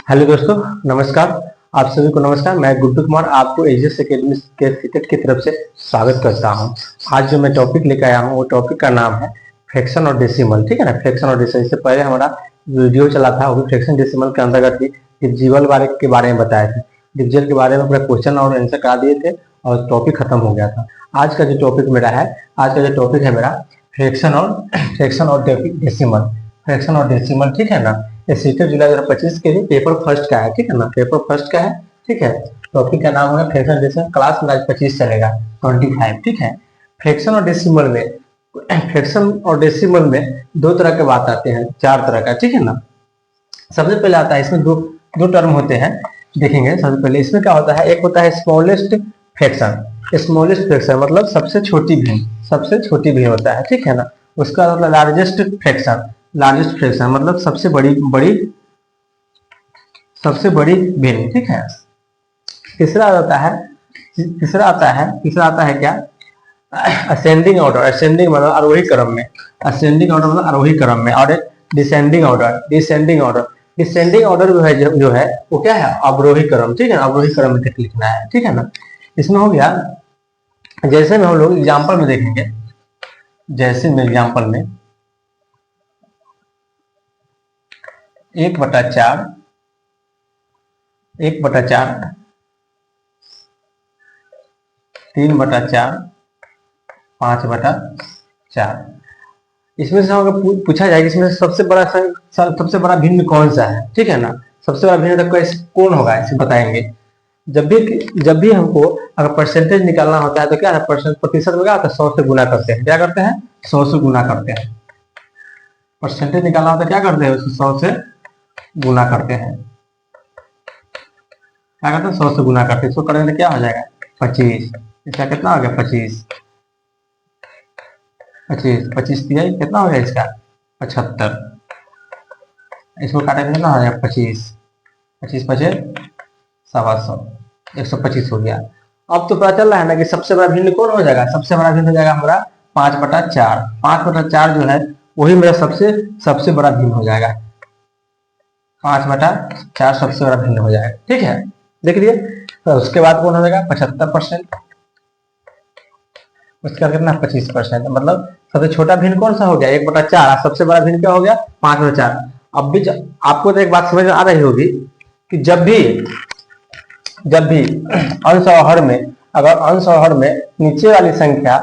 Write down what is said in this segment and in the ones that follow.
Hello दोस्तों, नमस्कार। आप सभी को नमस्कार। मैं गुड्डू कुमार आपको एजीएस एकेडमी के सीटेट की तरफ से स्वागत करता हूं। आज जो मैं टॉपिक लेकर आया हूं वो टॉपिक का नाम है फ्रैक्शन और डेसिमल। ठीक है ना, फ्रैक्शन और डेसिमल। इससे पहले हमारा वीडियो चला था वो फ्रैक्शन डेसिमल के अंतर्गत ही डिविजिबल के बारे में बताए थे। डिविजन के बारे में पूरा क्वेश्चन और आंसर करा दिए थे और टॉपिक खत्म हो गया था। आज का जो टॉपिक मेरा है, आज का जो टॉपिक है मेरा फ्रैक्शन और डेसिमल। फ्रैक्शन और डेसिमल, ठीक है ना। ये सीटेट जुलाई 2025 के लिए पेपर फर्स्ट का है। ठीक है ना, पेपर फर्स्ट का है। ठीक है, टॉपिक का नाम है फ्रैक्शन डेसिमल। क्लास में आज 25 चलेगा, 25। ठीक है, फ्रैक्शन और डेसिमल में दो तरह के बात आते हैं, चार तरह का। ठीक है ना, सबसे पहले आता है इसमें दो दो टर्म होते हैं। देखेंगे सबसे पहले इसमें क्या होता है। एक होता है स्मॉलेस्ट फ्रैक्शन। स्मॉलेस्ट फ्रैक्शन मतलब सबसे छोटी भी होता है। ठीक है ना, उसका मतलब लार्जेस्ट फ्रैक्शन मतलब सबसे बड़ी भिन्न। ठीक है, तीसरा आता है क्या, असेंडिंग ऑर्डर। असेंडिंग मतलब आरोही क्रम में। और डिसेंडिंग ऑर्डर जो है वो क्या है, अवरोही क्रम। ठीक है, अवरोही क्रम में लिखना है। ठीक है ना, इसमें हो गया। जैसे में हम लोग एग्जाम्पल में देखेंगे, जैसे में एग्जाम्पल में 1/4 3/4 5/4। इसमें से हमको पूछा जाए कि इसमें सबसे बड़ा भिन्न कौन सा है। ठीक है ना, सबसे बड़ा भिन्न कैसे कौन होगा इसे बताएंगे। जब भी हमको अगर परसेंटेज निकालना होता है तो क्या है, प्रतिशत में क्या होता है, 100 से गुना करते हैं। क्या करते हैं, 100 से गुना करते हैं। परसेंटेज निकालना होता है, क्या करते हैं, उसको 100 से गुना करते हैं। क्या करते हैं, 100 से गुना करते हैं। इसको करेंगे तो क्या हो जाएगा, 25। इसका कितना हो गया, 25 दिया, कितना हो गया इसका, 75। इसको काटेंगे कितना हो जाएगा, 25 25 125 125 हो गया। अब तो पता चल रहा है ना कि सबसे बड़ा भिन्न कौन हो जाएगा। सबसे बड़ा भिन्न हो जाएगा हमारा 5/4। 5/4 जो है वही मेरा सबसे बड़ा भिन्न हो जाएगा। 5/4 सबसे बड़ा भिन्न हो जाएगा। ठीक है, देख लिए। तो उसके बाद कौन हो जाएगा, 75%। उसका कितना, 25%। मतलब सबसे छोटा भिन्न कौन सा हो गया, 1/4। सबसे बड़ा भिन्न क्या हो गया, 5/4। अब भी आपको तो एक बात समझ में आ रही होगी कि जब भी अंश और हर में, अगर अंश और हर में नीचे वाली संख्या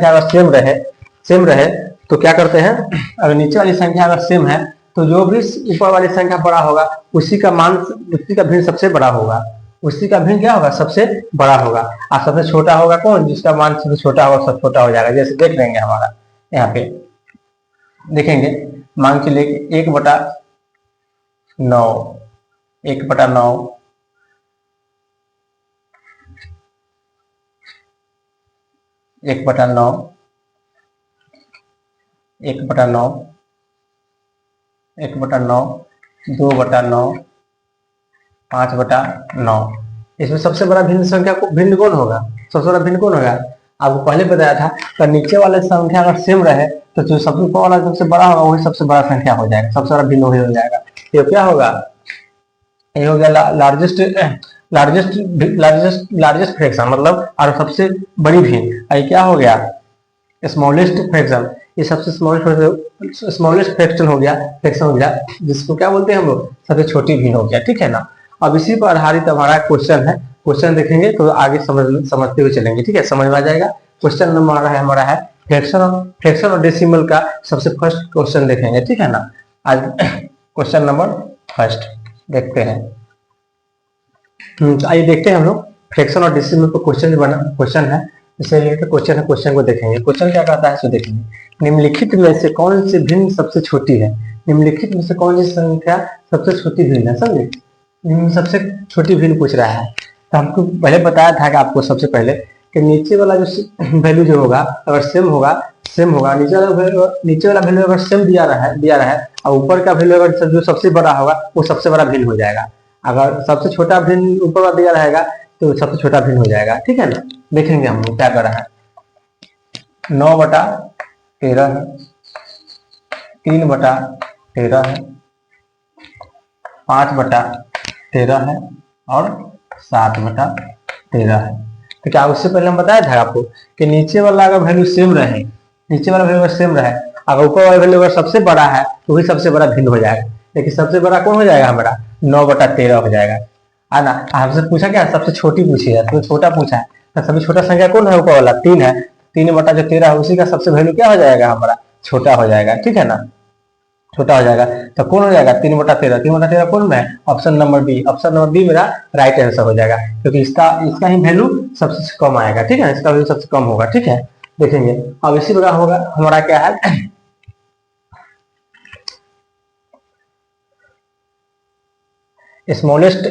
अगर सेम रहे तो क्या करते हैं, अगर नीचे वाली संख्या अगर सेम है तो जो भी ऊपर वाली संख्या बड़ा होगा उसी का भिन्न सबसे बड़ा होगा। उसी का भिन्न क्या होगा, सबसे बड़ा होगा। और सबसे छोटा होगा कौन, जिसका मान सबसे छोटा होगा सब छोटा हो जाएगा। जैसे देख लेंगे हमारा यहाँ पे देखेंगे, मान के लिए 1/9 1/9 1/9 1/9 1/9 2/9 5/9। इसमें सबसे बड़ा भिन्न कौन होगा, सबसे बड़ा भिन्न कौन होगा। आपको पहले बताया था कि नीचे वाले संख्या अगर सेम रहे तो जो सबसे ऊपर वाला सबसे बड़ा होगा वही सबसे बड़ा संख्या हो जाएगा, सबसे बड़ा भिन्न वही हो जाएगा। ये क्या होगा, ये हो गया लार्जेस्ट फ्रैक्शन मतलब और सबसे बड़ी भिन्न। ये क्या हो गया, स्मॉलेस्ट फ्रैक्शन। ये सबसे स्मॉलेस्ट फ्रैक्शन हो गया, जिसको क्या बोलते हैं हम लोग, सबसे छोटी भिन्न हो गया। ठीक है ना, अब इसी पर आधारित हमारा क्वेश्चन है। क्वेश्चन देखेंगे तो आगे समझते हुए चलेंगे। ठीक है, समझ में आ जाएगा। क्वेश्चन नंबर हमारा है फ्रैक्शन और डेसिमल का सबसे फर्स्ट क्वेश्चन देखेंगे। ठीक है ना, आज क्वेश्चन नंबर फर्स्ट देखते हैं। आइए देखते हैं हम लोग फ्रैक्शन और डेसिमल पर क्वेश्चन है। इससे क्वेश्चन को देखेंगे। क्वेश्चन क्या कहता है सो देखेंगे। निम्नलिखित में से कौन सी भिन्न सबसे छोटी है। निम्नलिखित में से कौन सी संख्या सबसे छोटी भिन्न है, समझे। सबसे छोटी भिन्न पूछ रहा है। तो हमको पहले बताया था कि आपको सबसे पहले कि नीचे वाला जो वैल्यू जो होगा अगर सेम होगा नीचे वाला वैल्यू अगर सेम दिया रहा है और ऊपर का वैल्यू अगर जो सबसे बड़ा होगा वो सबसे बड़ा भिन्न हो जाएगा। अगर सबसे छोटा भिन्न ऊपर वाला दिया रहेगा तो सबसे छोटा भिन्न हो जाएगा। ठीक है ना, देखेंगे हम क्या कर रहा है। 9/13 है, 3/13 है, 5/13 है और 7/13 है। तो क्या उससे पहले हम बताया था आपको कि नीचे वाला अगर वैल्यू सेम रहे, नीचे वाला वैल्यू सेम रहे, अगर ऊपर वाला वैल्यू अगर सबसे बड़ा है तो वही सबसे बड़ा भिन्न हो जाएगा। लेकिन सबसे बड़ा कौन हो जाएगा हमारा? 9/13 हो जाएगा, है ना। हमसे पूछा क्या? सबसे छोटी पूछी है, तो छोटा पूछा है, तो सबसे छोटा संख्या कौन है? ऊपर वाला 3 है। 3/13 है, उसी का सबसे वैल्यू क्या हो जाएगा हमारा? छोटा हो जाएगा, ठीक है ना, छोटा हो जाएगा। तो कौन हो जाएगा? 3/13। 3/13 कौन में है? Option number B. Option number B मेरा राइट आंसर हो जाएगा, क्योंकि इसका ही वैल्यू सबसे कम आएगा, ठीक है, इसका वैल्यू सबसे कम होगा, ठीक है। देखेंगे अब इसी प्रकार होगा हमारा क्या है, स्मॉलेस्ट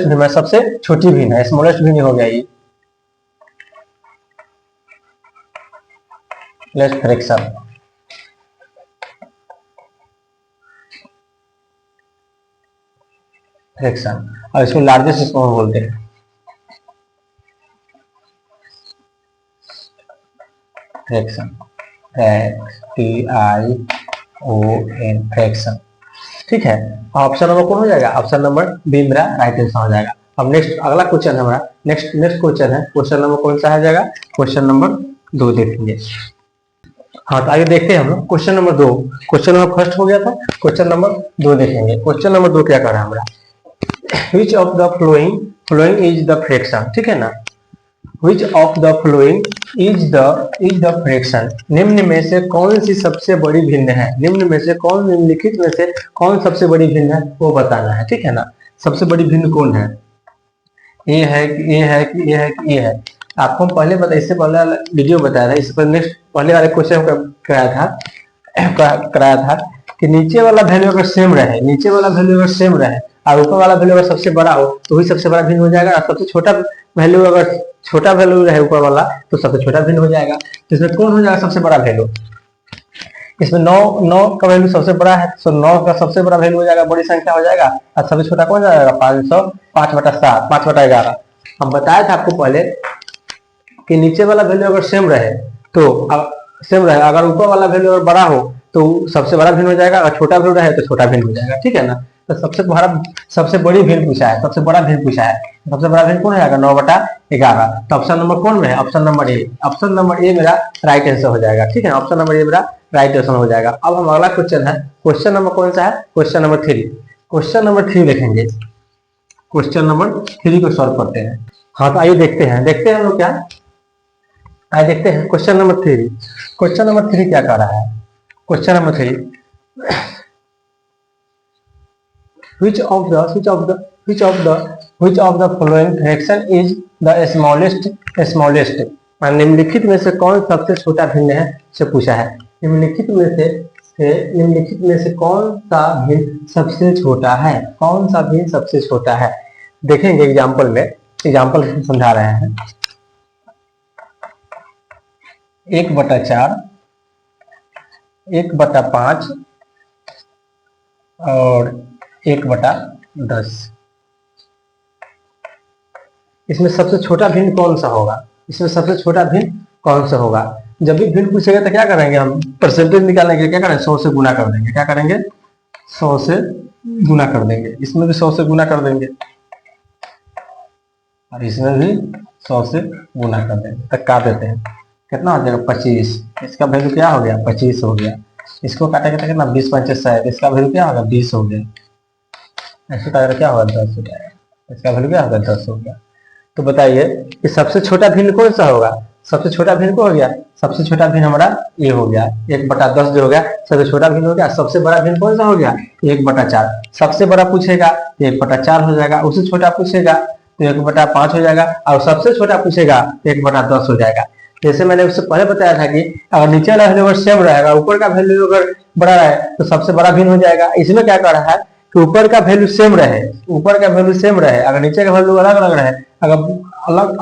भी, सबसे छोटी भी है, स्मॉलेस्ट भी नहीं हो गया ये, लेस्ट फ्रैक्शन, और इसको लार्जेस्ट इसको बोलते हैं फ्रैक्शन, FRACTION फ्रैक्शन, ठीक है। ऑप्शन नंबर कौन हो जाएगा? ऑप्शन नंबर बी मेरा राइट आंसर हो जाएगा। अब नेक्स्ट अगला क्वेश्चन है हमारा, नेक्स्ट क्वेश्चन है, क्वेश्चन नंबर कौन सा आ जाएगा? क्वेश्चन नंबर 2 देखेंगे। हाँ, तो आगे देखते हैं हम लोग question number 2। Question number first हो गया था, क्वेश्चन नंबर 2 देखेंगे। क्वेश्चन नंबर 2 क्या कर रहा है हमारा? Which of the following is the fraction, ठीक है ना। Which of the following is the fraction, निम्न में से कौन सी सबसे बड़ी भिन्न है? निम्न में से कौन, निम्नलिखित में से कौन सबसे बड़ी भिन्न है वो बताना है, ठीक है ना। सबसे बड़ी भिन्न कौन है? ए है कि ए है कि ए है कि ए है? आपको हम पहले बताया, इससे पहले वीडियो बताया था, इससे पहले नेक्स्ट पहले वाले क्वेश्चन कराया था कि नीचे वाला वैल्यू अगर सेम रहे, नीचे वाला वैल्यू अगर सेम रहे और ऊपर वाला वैल्यू अगर सबसे बड़ा हो तो वही सबसे बड़ा भिन्न हो जाएगा, और सबसे छोटा वैल्यू अगर छोटा वैल्यू रहे ऊपर वाला तो सबसे छोटा भिन्न हो जाएगा। तो इसमें कौन हो जाएगा सबसे बड़ा वैल्यू? इसमें 9 का वैल्यू सबसे बड़ा है, तो 9 का सबसे बड़ा वैल्यू हो जाएगा, बड़ी संख्या हो जाएगा, और सबसे छोटा कौन जाएगा? 505/7, 5/11। हम बताया था आपको पहले कि नीचे वाला वैल्यू अगर सेम रहे तो अगर ऊपर वाला वैल्यू अगर बड़ा हो तो सबसे बड़ा भिन्न हो जाएगा, अगर छोटा वैल्यू रहे तो छोटा भिन्न हो जाएगा, ठीक है ना। तो सबसे बड़ी भिन्न पूछा है, सबसे बड़ा भिन्न पूछा है, सबसे बड़ा भिन्न कौन है? 9/11। तो ऑप्शन नंबर कौन में है? Option number A. Option number A मेरा राइट आंसर हो जाएगा, ठीक है, ऑप्शन नंबर ए मेरा राइट आंसर हो जाएगा। अब हम अगला क्वेश्चन है, क्वेश्चन नंबर कौन सा है? Question number 3। क्वेश्चन नंबर 3 देखेंगे, क्वेश्चन नंबर 3 को सॉल्व करते हैं। हाँ, तो आइए देखते हैं हम लोग क्या, आइए देखते हैं क्वेश्चन नंबर 3। क्वेश्चन नंबर 3 क्या कर रहा है? Question number 3, which of the following fraction is the smallest, निम्नलिखित में से कौन सबसे छोटा भिन्न है से पूछा है। निम्नलिखित में से कौन सा भिन्न सबसे छोटा है? कौन सा भिन्न सबसे छोटा है? देखेंगे एग्जाम्पल में, एग्जाम्पल समझा रहे हैं। 1/4, 1/5 और 1/10, इसमें सबसे छोटा भिन्न कौन सा होगा? इसमें सबसे छोटा भिन्न कौन सा होगा? जब भी भिन्न पूछेगा तो क्या करेंगे हम? परसेंटेज निकालेंगे, क्या करेंगे? 100 से गुना कर देंगे, क्या करेंगे? 100 से गुना कर देंगे। इसमें भी 100 से गुना कर देंगे और इसमें भी 100 से गुना कर देंगे, तक काट देते हैं, कितना हो जाएगा? 25। इसका वैल्यू क्या हो गया? 25 हो गया। इसको काटेंगे तो कितना? 20×5 = 60, इसका वैल्यू क्या होगा? 20 हो गया। ऐसे काटेंगे क्या होगा? 10 हो जाएगा, इसका वैल्यू क्या होगा? 10 हो गया। तो बताइए कि सबसे छोटा भिन्न कौन सा होगा? सबसे छोटा भिन्न कौन हो गया? सबसे छोटा भिन्न हमारा ये हो गया, 1/10 जो हो गया सबसे छोटा भिन्न हो गया। सबसे बड़ा भिन्न कौन सा हो गया? 1/4। सबसे बड़ा पूछेगा तो 1/4 हो जाएगा, उससे छोटा पूछेगा तो 1/5 हो जाएगा, और सबसे छोटा पूछेगा 1/10 हो जाएगा। जैसे मैंने उससे पहले बताया था कि अगर नीचे वाला वैल्यू अगर सेम रहेगा, ऊपर का वैल्यू अगर बड़ा रहे तो सबसे बड़ा भिन्न हो जाएगा। इसमें क्या कर रहा है कि ऊपर का वैल्यू सेम रहे, ऊपर का वैल्यू सेम रहे, अगर नीचे का वैल्यू अलग अलग रहे, अगर अलग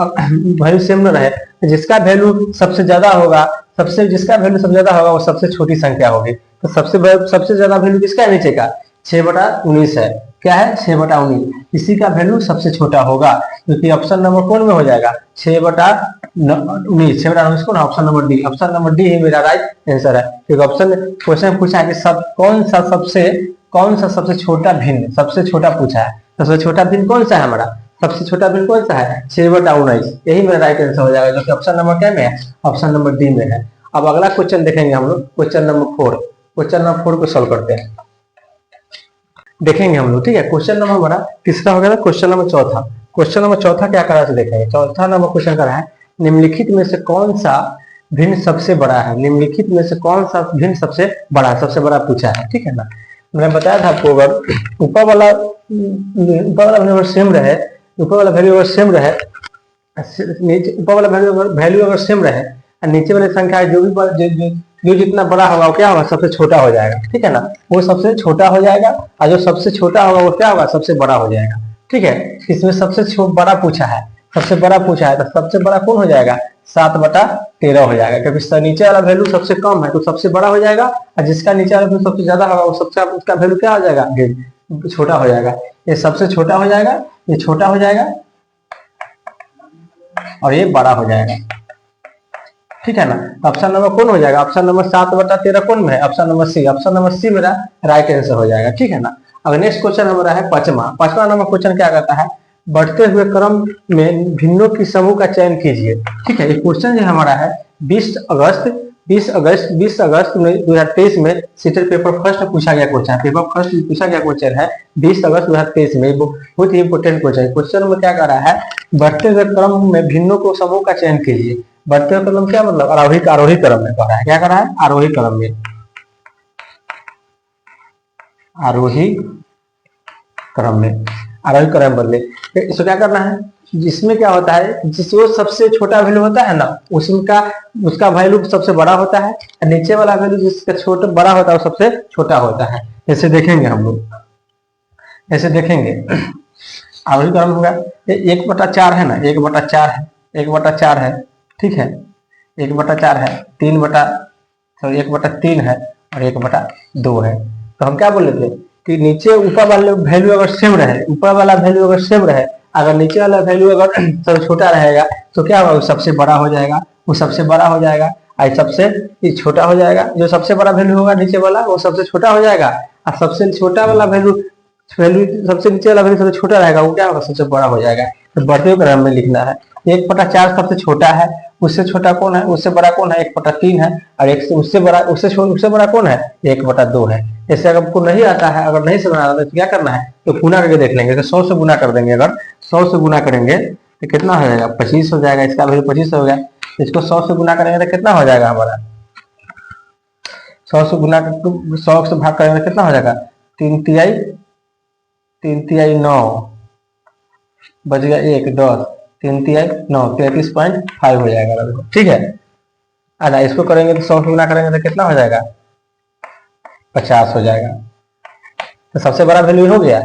वैल्यू सेम न रहे, जिसका वैल्यू सबसे ज्यादा होगा, जिसका वैल्यू सबसे ज्यादा होगा वो सबसे छोटी संख्या होगी। तो सबसे ज्यादा वैल्यू किसका है? नीचे का 6/19 है। क्या है? 6/19, इसी का वैल्यू सबसे छोटा होगा, क्योंकि ऑप्शन नंबर कौन में हो जाएगा? 6/19, 6/19 कौन? Option number D. Option number D ही मेरा राइट आंसर है, क्योंकि ऑप्शन क्वेश्चन पूछा है कि कौन सा सबसे कौन सा सबसे छोटा भिन्न, सबसे छोटा पूछा है। सबसे छोटा भिन्न कौन सा है हमारा, सबसे छोटा भिन्न कौन सा है, 6/19। यही मेरा राइट आंसर हो जाएगा, जो कि ऑप्शन नंबर क्या में है, ऑप्शन नंबर डी में है। अब अगला क्वेश्चन देखेंगे हम लोग, क्वेश्चन नंबर 4। क्वेश्चन नंबर 4 को सॉल्व करते हैं, देखेंगे हम लोग, ठीक है। क्वेश्चन नंबर हमारा तीसरा हो गया था, क्वेश्चन नंबर चौथा। क्वेश्चन नंबर चौथा क्या करा है देखेंगे। चौथा नंबर क्वेश्चन करा है, निम्नलिखित में से कौन सा भिन्न सबसे बड़ा है। निम्नलिखित में से कौन सा भिन्न सबसे बड़ा है, सबसे बड़ा पूछा है, ठीक है ना। मैंने बताया था आपको, अगर ऊपर वाला वैल्यू अगर सेम रहे, ऊपर वाला वैल्यू अगर सेम रहे, नीचे ऊपर वाला वैल्यू अगर सेम रहे, और नीचे वाली संख्या जो जितना बड़ा होगा वो क्या होगा, सबसे छोटा हो जाएगा, ठीक है ना। वो सबसे छोटा हो जाएगा, और जो सबसे छोटा होगा वो क्या होगा, सबसे बड़ा हो जाएगा, ठीक है। इसमें सबसे बड़ा पूछा है, सबसे बड़ा पूछा है, तो सबसे बड़ा कौन हो जाएगा, 7/13 हो जाएगा, क्योंकि नीचे वाला वैल्यू सबसे कम है तो सबसे बड़ा हो जाएगा, और जिसका नीचे वाला वैल्यू सबसे ज्यादा होगा वो सबसे उसका वैल्यू क्या हो जाएगा, छोटा हो जाएगा। ये सबसे छोटा हो जाएगा, ये छोटा हो जाएगा, और ये बड़ा हो जाएगा, ठीक है ना। ऑप्शन नंबर कौन हो जाएगा, ऑप्शन नंबर 7/13 कौन में है, option number C. Option number C मेरा राइट आंसर हो जाएगा, ठीक है ना। अब नेक्स्ट क्वेश्चन हमारा है पांचवा नंबर क्वेश्चन क्या कहता है, बढ़ते हुए क्रम में भिन्नों की समूह का चयन कीजिए, ठीक है। ये क्वेश्चन जो हमारा है 20 अगस्त 2023 में सीटेट पेपर फर्स्ट में पूछा गया क्वेश्चन, पेपर फर्स्ट में पूछा गया क्वेश्चन है 20 अगस्त 2023 में। बहुत ही इंपोर्टेंट क्वेश्चन। क्वेश्चन में क्या कर रहा है, बढ़ते हुए क्रम में भिन्नों को समूह का चयन कीजिए। बढ़ते हुए क्रम क्या मतलब, आरोही क्रम में कह रहा है, क्या कर रहा है, आरोही क्रम में, आरोही क्रम में, आरोही क्रम बदले। इसको क्या करना है, जिसमें क्या होता है, जिसको सबसे छोटा वैल्यू होता है ना, उसका वैल्यू सबसे बड़ा होता है, और नीचे वाला वैल्यू जिसका छोटा बड़ा होता है वो सबसे छोटा होता है। ऐसे देखेंगे हम लोग, ऐसे देखेंगे। आरोही क्रम होगा 1/4 है ना, 1/4 है, 1/4 है, ठीक है, 1/4 है, 1/3 है, और 1/2 है। तो हम क्या बोले थे कि नीचे ऊपर वाले वैल्यू अगर सेम रहे, ऊपर वाला वैल्यू अगर सेम रहे, अगर नीचे वाला वैल्यू अगर सबसे छोटा रहेगा तो क्या होगा, वो सबसे बड़ा हो जाएगा, वो सबसे बड़ा हो जाएगा, और सबसे छोटा हो जाएगा। जो सबसे बड़ा वैल्यू होगा नीचे वाला वो सबसे छोटा हो जाएगा, और सबसे छोटा वाला वैल्यू सबसे नीचे वाला वैल्यू सबसे छोटा रहेगा, वो क्या होगा, सबसे बड़ा हो जाएगा। तो बढ़ते हुए क्रम में लिखना है, 1/4 सबसे छोटा है, उससे छोटा कौन है, उससे बड़ा कौन है, 1/3 है, और एक से उससे बड़ा कौन है, 1/2 है। ऐसे अगर आपको नहीं आता है, अगर नहीं समझ आता तो क्या करना है, तो गुना करके देख लेंगे। तो 100 से गुना कर देंगे, अगर 100 से गुना करेंगे तो कितना हो जाएगा, 25 हो जाएगा। इसका वैल्यू 25 हो गया, इसको 100 से गुना करेंगे तो कितना हो जाएगा हमारा, 100 से गुना 100 से भाग करेंगे तो कितना हो जाएगा, 3 तिहाई 9 बच गया 1 10, 3 तिहाई 9, 33.5 हो जाएगा, ठीक है। अच्छा, इसको करेंगे तो 100 से गुना करेंगे तो कितना हो जाएगा, 50 हो जाएगा। तो सबसे बड़ा वैल्यू हो गया,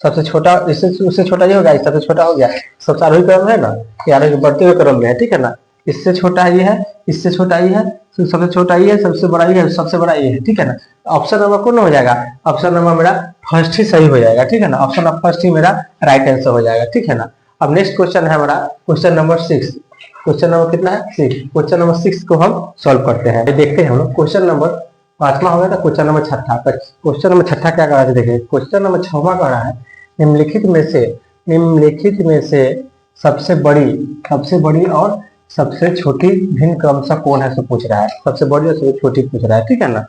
सबसे छोटा उससे छोटा ये हो गया, सबसे छोटा हो गया। सबसे आरोही क्रम है ना, ये आरोही बढ़ते हुए क्रम में है, ठीक है ना। इससे छोटा ये है, इससे छोटा ये है, सबसे छोटा ये है, सबसे बड़ा ये है, सबसे बड़ा ये है, ठीक है ना। ऑप्शन नंबर कौन हो जाएगा, ऑप्शन नंबर मेरा फर्स्ट ही सही हो जाएगा, ठीक है ना। ऑप्शन नंबर फर्स्ट ही मेरा राइट आंसर हो जाएगा, ठीक है ना। अब नेक्स्ट क्वेश्चन है हमारा क्वेश्चन नंबर 6। क्वेश्चन नंबर कितना है, 6। क्वेश्चन नंबर 6 को हम सॉल्व करते हैं। देखते हैं हम लोग, क्वेश्चन नंबर 5वां हो गया था, क्वेश्चन नंबर 6। क्वेश्चन नंबर 6 क्या कर रहा है देखिए, क्वेश्चन नंबर 6वां कह रहा है, निम्नलिखित में से सबसे बड़ी और सबसे छोटी भिन्न क्रमशः कौन है, सो पूछ रहा है। सबसे बड़ी और सबसे छोटी पूछ रहा है, ठीक है ना।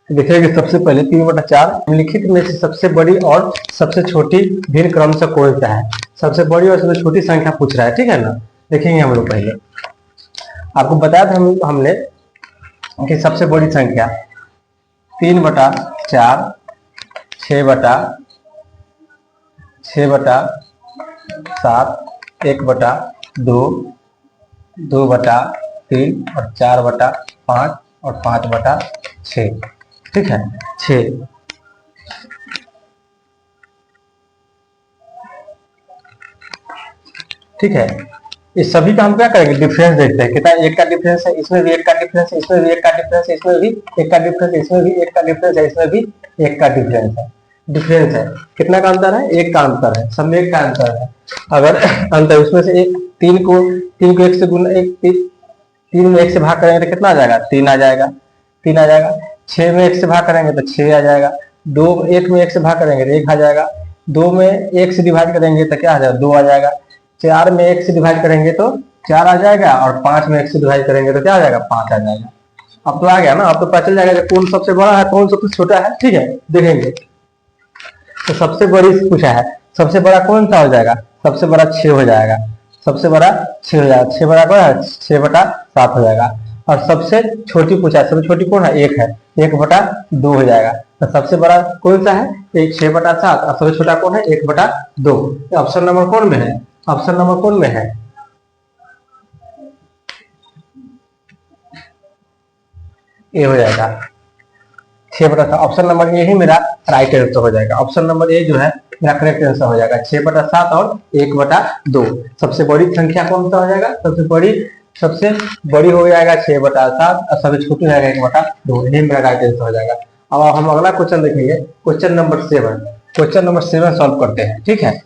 देखिए सबसे पहले 3/4, निम्नलिखित में से सबसे बड़ी और सबसे छोटी भिन्न क्रमशः कौन सा है। सबसे बड़ी और सबसे छोटी संख्या पूछ रहा है, ठीक है ना। देखेंगे हम लोग, पहले आपको बताया था हमने कि सबसे बड़ी संख्या 3/4, 6/7, 1/2, 2/3 और 4/5 और 5/6, ठीक है, 6। ठीक है, इस सभी का हम क्या करेंगे, डिफरेंस देखते हैं कितना, एक का डिफरेंस है, इसमें भी एक का डिफरेंस है, इसमें भी एक का डिफरेंस है, इसमें भी एक का डिफरेंस है, इसमें भी एक का डिफरेंस है, इसमें भी एक का डिफरेंस है। डिफरेंस है, कितना का अंतर है, एक का अंतर है, सब में एक का अंतर है। अगर अंतर उसमें से एक 3 को 1 से गुना, 3 में 1 से भाग करेंगे तो कितना आ जाएगा, 3 आ जाएगा, 3 आ जाएगा। 6 में 1 से भाग करेंगे तो 6 आ जाएगा। दो, एक में एक से भाग करेंगे तो एक आ जाएगा, दो में एक से डिवाइड करेंगे तो क्या आ जाएगा, दो आ जाएगा, चार में एक से डिवाइड करेंगे तो चार आ जाएगा, और पांच में एक से डिवाइड करेंगे तो क्या आ जाएगा, पांच आ जाएगा। अब तो आ गया ना, अब तो पता चल जाएगा कि कौन सबसे बड़ा है कौन सबसे छोटा है। ठीक है, देखेंगे तो सबसे बड़ी पूछा है, सबसे बड़ा कौन सा हो जाएगा, सबसे बड़ा 6 हो जाएगा, सबसे बड़ा 6 हो जाएगा, 6 बड़ा कौन है, 6/7 हो जाएगा। और सबसे छोटी पूछा है, सबसे छोटी कौन है, 1 है, 1/2 हो जाएगा। तो सबसे बड़ा कौन सा है, 6/7, और सबसे छोटा कौन है, 1/2। ऑप्शन नंबर कौन में है, ऑप्शन नंबर कौन में है, ए हो जाएगा, 6/7। ऑप्शन नंबर ए ही मेरा राइट आंसर हो जाएगा। ऑप्शन नंबर ए जो है मेरा करेक्ट आंसर हो जाएगा, 6/7 और 1/2। सबसे बड़ी संख्या कौन सा हो जाएगा, सबसे बड़ी हो जाएगा 6/7, और सबसे छोटी हो जाएगा 1/2। यही मेरा राइट आंसर हो जाएगा। अब हम अगला क्वेश्चन देखेंगे, question number 7। Question number 7 solve करते हैं। ठीक है,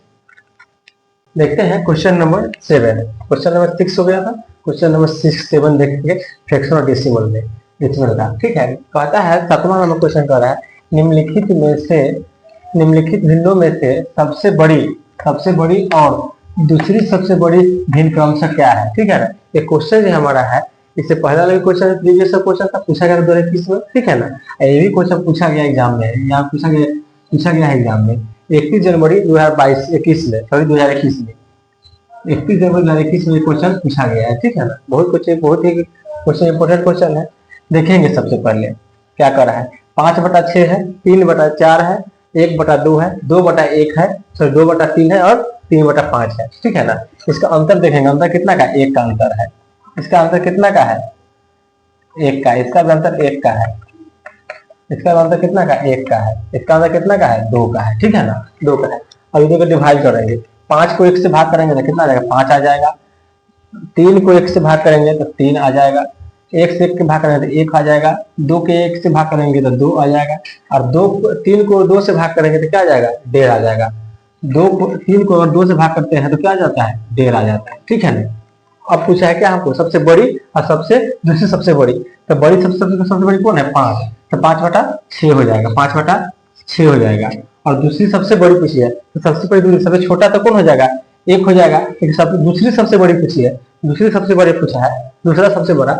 देखते हैं क्वेश्चन नंबर 7। क्वेश्चन नंबर 6 हो गया था, क्वेश्चन नंबर 6 7 देखेंगे फ्रैक्शन और डेसिमल में, डेसिमल का। ठीक है, कहता है 7वां नंबर क्वेश्चन कह रहा है, निम्नलिखित भिन्नों में से सबसे बड़ी और दूसरी सबसे बड़ी भिन्न क्रमशः क्या है। ठीक है ना, ये क्वेश्चन जो हमारा है, इससे पहला वाला क्वेश्चन प्रीवियस क्वेश्चन था, पूछा गया 2021 में। ठीक है ना, ये भी क्वेश्चन पूछा गया एग्जाम में, यहाँ पूछा गया है एग्जाम में 31 जनवरी 2021 में, सॉरी 2021 में, 31 जनवरी 2021 में क्वेश्चन पूछा गया है। ठीक है ना, बहुत ही क्वेश्चन इंपोर्टेंट क्वेश्चन है। देखेंगे सबसे पहले क्या कर रहा है, 5/6 है, 3/4 है, 1/2 है, 2/1 है, सॉरी 2/3 है, और 3/5 है। ठीक है ना, इसका अंतर देखेंगे, अंतर कितना का, 1 का अंतर है। इसका अंतर कितना का है, 1 का। इसका भी अंतर 1 का है, इसका अंतर कितना का, 1 का है। इसका अंतर कितना का है, 2 का है। ठीक है ना, 2 का है। अब इनको डिवाइड करेंगे, 5 को 1 से भाग करेंगे तो कितना आ जाएगा, 5 आ जाएगा। 3 को 1 से भाग करेंगे तो 3 आ जाएगा। 1 से 1 के भाग करेंगे तो 1 आ जाएगा। 2 के 1 से भाग करेंगे तो 2 आ जाएगा। और 3 को 2 से भाग करेंगे तो क्या आ जाएगा, 1.5 आ जाएगा। 3 को 2 से भाग करते हैं तो क्या आ जाता है, 1.5 आ जाता है। ठीक है ना, अब पूछा है क्या हमको, सबसे बड़ी और दूसरी सबसे बड़ी। तो बड़ी सबसे बड़ी कौन है, 5, तो 5/6 हो जाएगा, 5/6 हो जाएगा। और दूसरी सबसे बड़ी पूछी है, तो सबसे बड़ी सबसे छोटा तो कौन हो जाएगा, 1 हो जाएगा। दूसरी सबसे बड़ी पूछी है, दूसरी सबसे बड़ी पूछा है, दूसरा सबसे बड़ा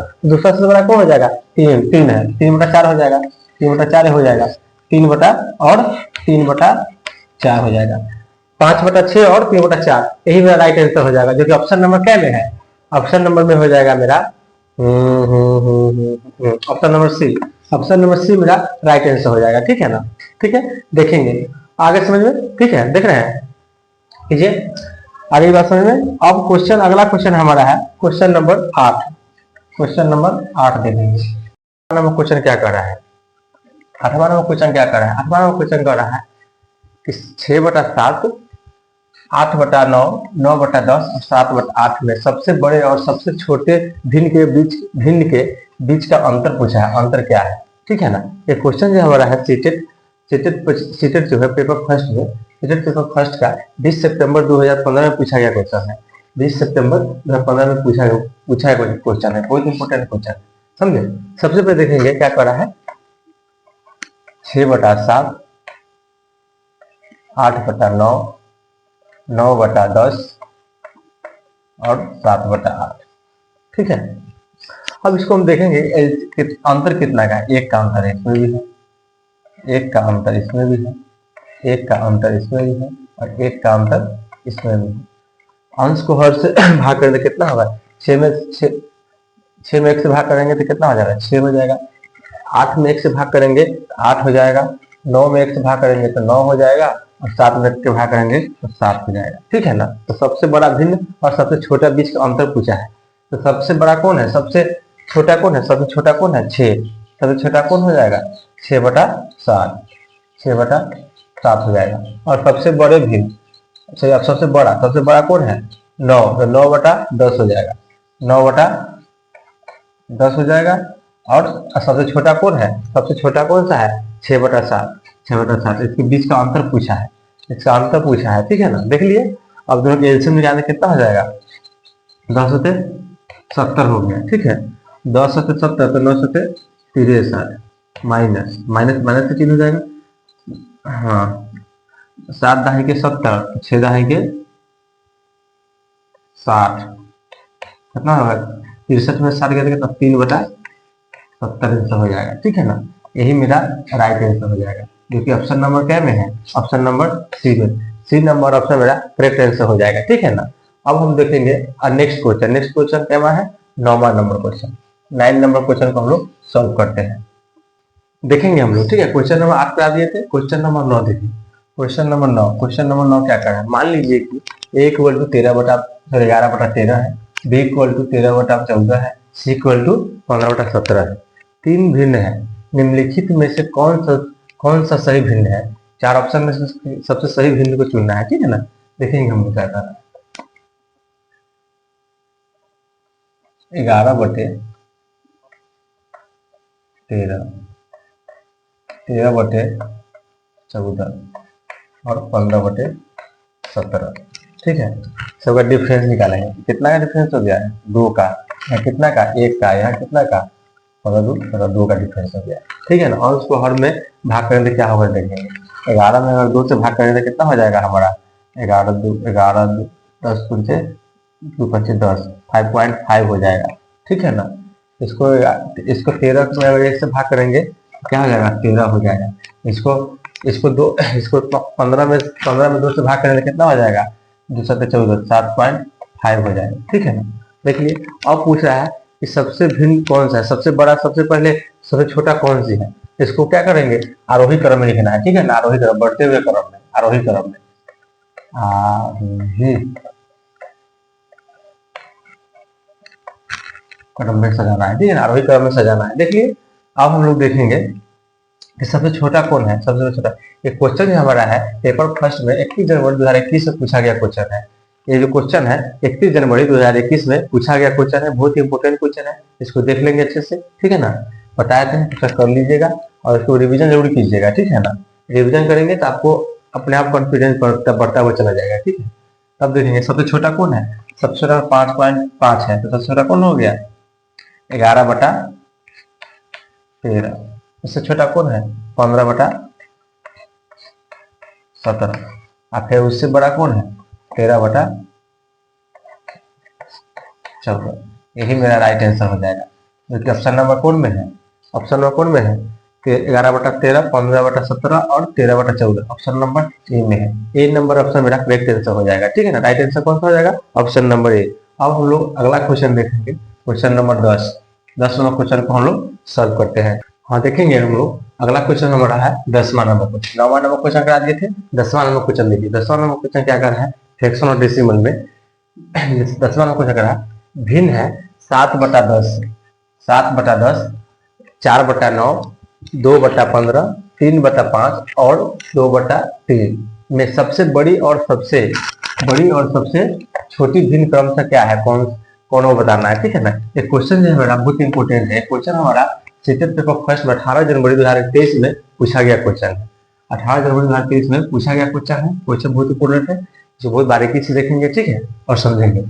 कौन हो जाएगा, 3 है, 3/4 हो जाएगा, 3/4 हो जाएगा, 3/4 हो जाएगा। 5/6 और 3/4, यही मेरा राइट आंसर हो जाएगा, जो कि ऑप्शन नंबर क्या में है, ऑप्शन नंबर में हो जाएगा मेरा option number C. Option number C मेरा राइट आंसर हो जाएगा। ठीक है ना, ठीक है, देखेंगे आगे समझ में। ठीक है, देख रहे हैं, कीजिए आगे बात समझ में। अब क्वेश्चन, अगला क्वेश्चन हमारा है क्वेश्चन नंबर 8। क्वेश्चन नंबर 8 देखेंगे। नंबर क्वेश्चन क्या कर रहा है, 8वां नंबर क्वेश्चन क्या कर रहा है, 8वां नंबर क्वेश्चन कर रहा है कि 6/7, 8/9, 9/10 और 7/8 में सबसे बड़े और सबसे छोटे भिन्न के बीच का अंतर पूछा है। अंतर क्या है, ठीक है ना। ये क्वेश्चन जो हमारा है सीटेट जो है पेपर फर्स्ट में, सीटेट पेपर फर्स्ट का 20 सितंबर 2015 में पूछा गया क्वेश्चन है। 20 सितंबर 2015 में पूछा गया क्वेश्चन है, बहुत इंपोर्टेंट क्वेश्चन, समझे। सबसे पहले देखेंगे क्या कर रहा है, 6/7, 8/9, 9/10 और 7/8। ठीक है, अब इसको हम देखेंगे अंतर कितना का है। 1 का अंतर इसमें भी है, 1 का अंतर इसमें भी है, 1 का अंतर इसमें भी है, और 1 का अंतर इसमें भी है। अंश को हर से भाग करेंगे तो कितना होगा, 6 में 1 से भाग करेंगे तो कितना हो जाएगा, 6 हो जाएगा। 8 में 1 से भाग करेंगे तो 8 हो जाएगा। 9 में 1 से भाग करेंगे तो 9 हो जाएगा, और 7 में 1 से भाग करेंगे तो 7 हो जाएगा। ठीक है ना, तो सबसे बड़ा भिन्न और सबसे छोटा बीच का अंतर पूछा है। तो सबसे बड़ा कौन है, सबसे छोटा कौन है, सबसे छोटा कौन है, 6। सबसे छोटा कौन हो जाएगा, 6/7, 6/7 हो जाएगा। और सबसे बड़े भिन्न, सबसे बड़ा कौन है, 9, तो 9/10 हो जाएगा, 9/10 हो जाएगा। और सबसे छोटा कौन है, सबसे छोटा कौन सा है, 6/7, 6/7। इसके बीच का अंतर पूछा है, इसका अंतर पूछा है। ठीक है ना, देख लिए। अब दोनों के एलसीएम निकालने कितना हो जाएगा, 10/70 हो गया। ठीक है, 10/70 तो 9/63, माइनस से 3 हो जाएगा, हाँ, 7 दहाई के 70, 6 दहाई के 60, कितना होगा? 63 में 60 गया तो कितना? 3/70 आंसर हो जाएगा। ठीक है ना, यही मेरा राइट आंसर हो जाएगा, जो कि ऑप्शन नंबर क्या में है? ऑप्शन नंबर सी में। सी नंबर ऑप्शन मेरा करेक्ट आंसर हो जाएगा। ठीक है ना, अब हम देखेंगे नेक्स्ट क्वेश्चन। नेक्स्ट क्वेश्चन क्या है? 9वां नंबर क्वेश्चन। 9 नंबर क्वेश्चन को हम लोग सॉल्व करते हैं, देखेंगे हम लोग। ठीक है, क्वेश्चन नंबर 8 पे आ दिए थे, क्वेश्चन नंबर 9 देखिए। क्वेश्चन नंबर 9 क्या कर रहा है? मान लीजिए कि ए इक्वल टू 11/13 है, बी इक्वल टू 13/14 है, सी इक्वल टू 15/17 है। तीन भिन्न है, निम्नलिखित में से कौन सा सही भिन्न है? 4 ऑप्शन में से सबसे सही भिन्न को चुनना है। ठीक है ना, देखेंगे हम लोग क्या कर रहा है। 11/13, 13/14 और 15/17। ठीक है, सबका डिफरेंस निकालेंगे। कितना का डिफरेंस हो गया है? 2 का। यहाँ कितना का? 1 का। यहाँ कितना का? 15 का डिफरेंस हो गया। ठीक है ना, और उसको हर में भाग करेंगे क्या होगा देखेंगे। 11 में अगर 2 से भाग करेंगे तो कितना हो जाएगा हमारा? 11 10 पंचे 2 पंचे 10, 5.5 हो जाएगा। ठीक है ना, इसको इसको 13 में अगर 1 से भाग करेंगे तो क्या हो जाएगा? 13 हो जाएगा। इसको इसको 15 में 2 से भाग करेंगे तो कितना हो जाएगा? 2×7=14, 7.5 हो जाएगा। ठीक है ना, देखिए अब पूछ रहा है कि सबसे भिन्न कौन सा है, सबसे बड़ा, सबसे पहले सबसे छोटा कौन सी है। इसको क्या करेंगे? आरोही क्रम में लिखना है। ठीक है ना, आरोही क्रम, बढ़ते हुए क्रम में, आरोही क्रम में, आरोही क्रम में सजाना है। ठीक है ना, आरोही क्रम में सजाना है। देखिए अब हम लोग देखेंगे कि सबसे छोटा कौन है। सबसे छोटा ये क्वेश्चन जो हमारा है पेपर फर्स्ट में 31 जनवरी 2021 में पूछा गया क्वेश्चन है। ये जो क्वेश्चन है 31 जनवरी 2021 में पूछा गया क्वेश्चन है, बहुत ही इंपोर्टेंट क्वेश्चन है। इसको देख लेंगे अच्छे से। ठीक है ना, बताए थे तो कर लीजिएगा और इसको रिविजन जरूर कीजिएगा। ठीक है ना, रिविजन करेंगे तो आपको अपने आप कॉन्फिडेंस बढ़ता हुआ चला जाएगा। ठीक है, तब देखेंगे सबसे छोटा कौन है। सबसे छोटा 5.5 है, तो सबसे छोटा कौन हो गया? 11/13। इससे छोटा कौन है? 15/17। और फिर उससे बड़ा कौन है? 13/14। यही मेरा राइट आंसर हो जाएगा, जो कि ऑप्शन नंबर कौन में है? ऑप्शन नंबर कौन में है? 11/13, 15/17 और 13/14। ऑप्शन नंबर ए में है। ए नंबर ऑप्शन मेरा करेक्ट आंसर हो जाएगा। ठीक है ना, राइट आंसर कौन सा हो जाएगा? Option number A. अब हम लोग अगला क्वेश्चन देखेंगे, क्वेश्चन नंबर 10। 10 नंबर क्वेश्चन को हम लोग सॉल्व करते हैं। हाँ, देखेंगे हम लोग अगला क्वेश्चन हमारा है 10वां नंबर क्वेश्चन। 9वां नंबर क्वेश्चन करा दिए थे, 10वां नंबर क्वेश्चन देखिए। 10वां नंबर क्वेश्चन क्या कर रहा है? फ्रैक्शन और डेसिमल में 10वां नंबर क्वेश्चन करा भिन्न है 7/10, 7/10, 4/9, 2/15, 3/5 और 2/3 में सबसे बड़ी और सबसे छोटी भिन्न क्रम से क्या है? कौन वो बताना है। ठीक है ना, ये क्वेश्चन जो है हमारा बहुत इंपोर्टेंट है। क्वेश्चन हमारा सीटेट पेपर फर्स्ट में 18 जनवरी 2023 में पूछा गया क्वेश्चन है। 18 जनवरी 2023 में पूछा गया क्वेश्चन है। क्वेश्चन बहुत इंपोर्टेंट है, जो बहुत बारीकी से देखेंगे। ठीक है, और समझेंगे। कह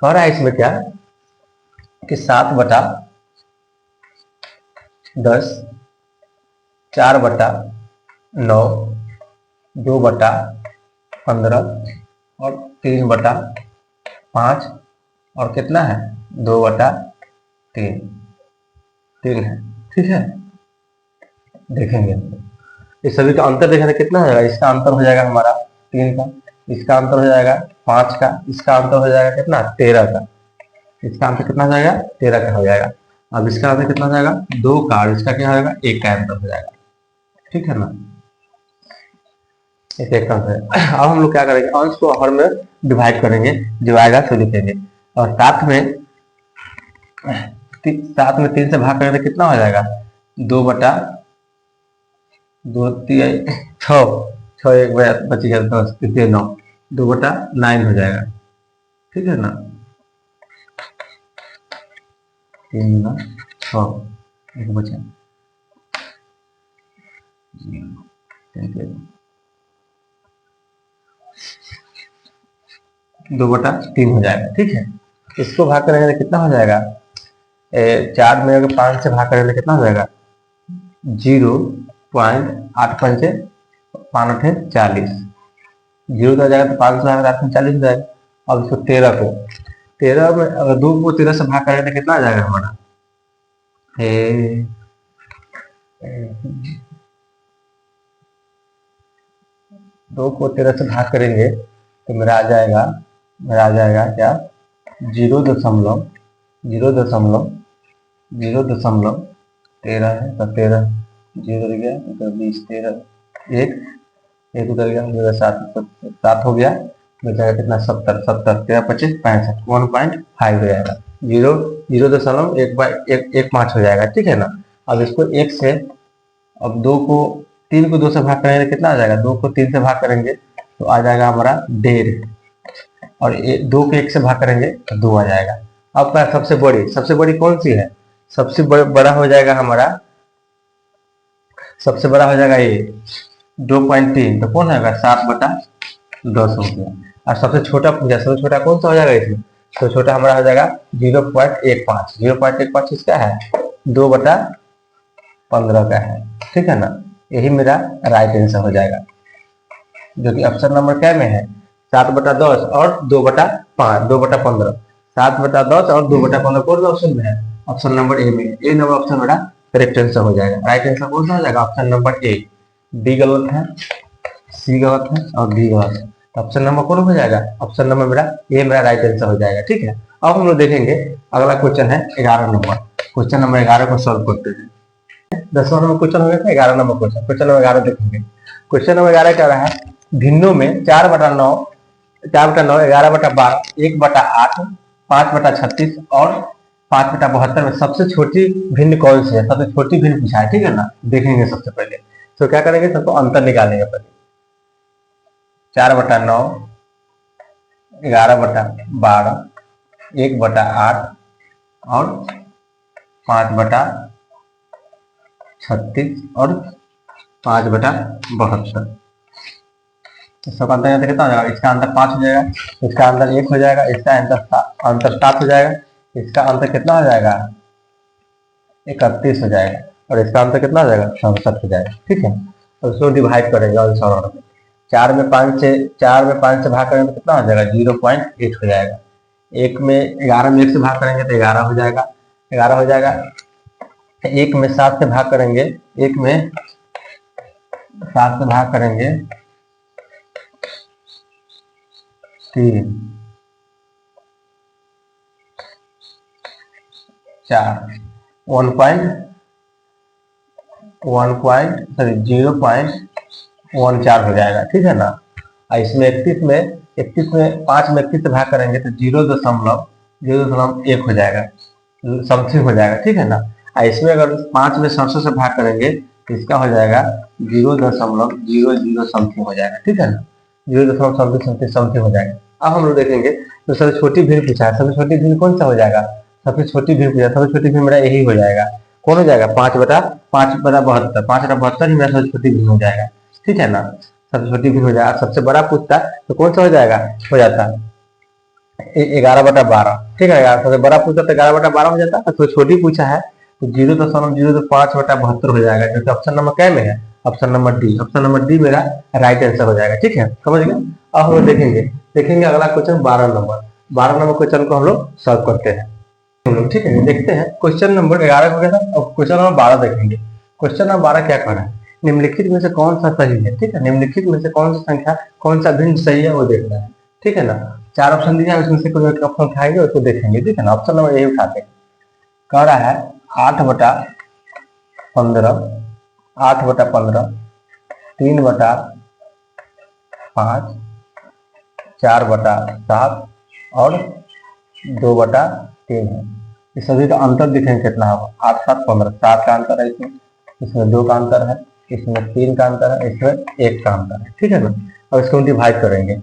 रहा है इसमें क्या कि 7/10, 4/9, 2/15 और 3/5 और कितना है? 2/3 है। ठीक है, देखेंगे इस सभी का अंतर देखना कितना हो जाएगा। इसका अंतर हो जाएगा हमारा 3 का, इसका अंतर हो जाएगा 5 का, इसका अंतर हो जाएगा कितना? 13 का। इसका अंतर कितना हो जाएगा? 13 का हो जाएगा। अब इसका अंतर कितना हो जाएगा? 2 का, और इसका क्या हो जाएगा? 1 का अंतर हो जाएगा। ठीक है ना, एक अंतर है। अब हम लोग क्या करेंगे? अंश को हर में डिवाइड करेंगे, जो आएगा तो लिखेंगे। और साथ में 3 से भाग करेंगे तो कितना हो जाएगा? 2/2, 6, 1 बच गया 10, 9, 2/9 हो जाएगा। ठीक है ना, 3×6, 1 बचा 2/3 हो जाएगा। ठीक है, इसको भाग करेंगे तो कितना हो जाएगा? 4 में अगर 5 से भाग करेंगे तो कितना हो जाएगा? 0.8 पंचे 5 थे 40, 0 तो आ जाएगा तो 5 से 8 में 40 हो जाएगा। अब इसको 13 में अगर 2 को 13 से भाग करें तो कितना आ जाएगा हमारा, 2 को 13 से भाग करेंगे तो मेरा आ जाएगा क्या, 0.13 है तो 13, 0 रह गया तो 20, 13, एक उधर गया, मेरा 7 हो गया, बच जाएगा कितना, 70, 13 25 65, 1.5 हो जाएगा, 0.15 हो जाएगा, ठीक है ना। अब इसको एक से, अब 3 को 2 से भाग करेंगे तो कितना आ जाएगा, 2 को 3 से भाग करेंगे तो आ जाएगा हमारा 1.5, और 2 को 1 से भाग करेंगे तो 2 आ जाएगा। अब क्या सबसे बड़ी कौन सी है, बड़ा हो जाएगा हमारा, सबसे बड़ा हो जाएगा ये 2.3, तो कौन होगा 7/10 हो गया। और सबसे छोटा पूछा, सबसे छोटा कौन सा हो जाएगा इसमें, सबसे छोटा हमारा हो जाएगा 0.15, 0.15 किसका है, 2/15 का है, ठीक है ना। यही मेरा राइट आंसर हो जाएगा, जो कि ऑप्शन नंबर क्या में है, 7/10 और 2/5, 2/15, 7/10 और 2/15 कौन सा ऑप्शन में है, ऑप्शन नंबर ए में। ए नंबर ऑप्शन मेरा करेक्ट आंसर हो जाएगा। राइट आंसर कौन सा हो जाएगा, ऑप्शन नंबर ए। डी गलत है, सी गलत है और डी गलत है, तो ऑप्शन नंबर कौन हो जाएगा, ऑप्शन नंबर मेरा ए मेरा राइट आंसर हो जाएगा, ठीक है। अब हम लोग देखेंगे अगला क्वेश्चन है 11 नंबर, क्वेश्चन नंबर 11 को सॉल्व करते हैं। 10वां नंबर क्वेश्चन हो गया था, 11 नंबर क्वेश्चन नंबर 11 देखेंगे। क्वेश्चन नंबर 11 क्या रहा है, भिन्नों में 4/9, 4/9, 11/12, 1/8, 5/36 और 5/72 में सबसे छोटी भिन्न कौन सी है, सबसे छोटी भिन्न पूछा है, ठीक है ना। देखेंगे सबसे पहले तो क्या करेंगे, सबको अंतर निकालेंगे पहले। 4/9, 11/12, 1/8 और 5/36 और 5/72, इसका अंतर कितना हो जाएगा, इसका अंतर 5 हो जाएगा, इसका अंतर 1 हो जाएगा, इसका अंतर 7 हो जाएगा, इसका अंतर कितना हो जाएगा 31 हो जाएगा, और इसका अंतर कितना हो जाएगा 67 हो जाएगा, ठीक है। और उसको डिवाइड करेंगे आंसर में, 4 में 5 से भाग करेंगे तो कितना हो जाएगा 0.8 हो जाएगा। 11 में 1 से भाग करेंगे तो 11 हो जाएगा, 11 हो जाएगा। 1 में 7 से भाग करेंगे, 1 में 7 से भाग करेंगे 3, 4, 0.14 हो जाएगा, ठीक है ना। और इसमें 31 में 5 में 31 से भाग करेंगे तो 0.1 हो जाएगा, समथिंग हो जाएगा, ठीक है ना। और इसमें अगर 5 में 700 से भाग करेंगे तो इसका हो जाएगा 0.00 समथिंग हो जाएगा, ठीक है ना, 0.समथिंग हो जाएगा। अब हम लोग देखेंगे तो सबसे छोटी भिन्न पूछा है, सबसे छोटी भिन्न कौन सा हो जाएगा, सबसे छोटी भिन्न पूछा, सबसे छोटी भिन्न मेरा यही हो जाएगा, कौन हो जाएगा 5/72, 5/72 ही मेरा सबसे छोटी भिन्न हो जाएगा, ठीक है ना। सबसे छोटी भिन्न हो जाएगा। सबसे बड़ा पूछता तो कौन सा हो जाएगा, हो जाता 11/12, ठीक है। सबसे बड़ा पूछता तो 11/12 हो जाता, तो छोटी पूछा है तो 0.05/72 हो जाएगा, जो कि ऑप्शन नंबर क्या में है, option number D. Option number D मेरा राइट आंसर हो जाएगा, ठीक है, समझ गए। अब हम लोग देखेंगे अगला क्वेश्चन 12 नंबर क्वेश्चन को हम लोग सॉल्व करते हैं हम लोग, ठीक है। देखते हैं क्वेश्चन नंबर 11 हो गया था, अब क्वेश्चन नंबर 12 देखेंगे। क्वेश्चन नंबर 12 क्या कर रहा है, निम्नलिखित में से कौन सा सही है, ठीक है, निम्नलिखित में से कौन सा संख्या, कौन सा भिन्न सही है वो देखना है, ठीक है ना। 4 ऑप्शन दिया है, उसमें से कोई एक ऑप्शन उठाएंगे उसको देखेंगे, ठीक है ना। ऑप्शन नंबर ए उठाते हैं, कह रहा है 8/15, 8/15, 3/5, 4/7 और 2/3 है। इस सभी का अंतर दिखेंगे कितना होगा, 8, 7, 15, 7 का अंतर है इसमें 2 का अंतर है, इसमें 3 का अंतर है, इसमें 1 का अंतर है, ठीक है ना। और इसको डिवाइड करेंगे,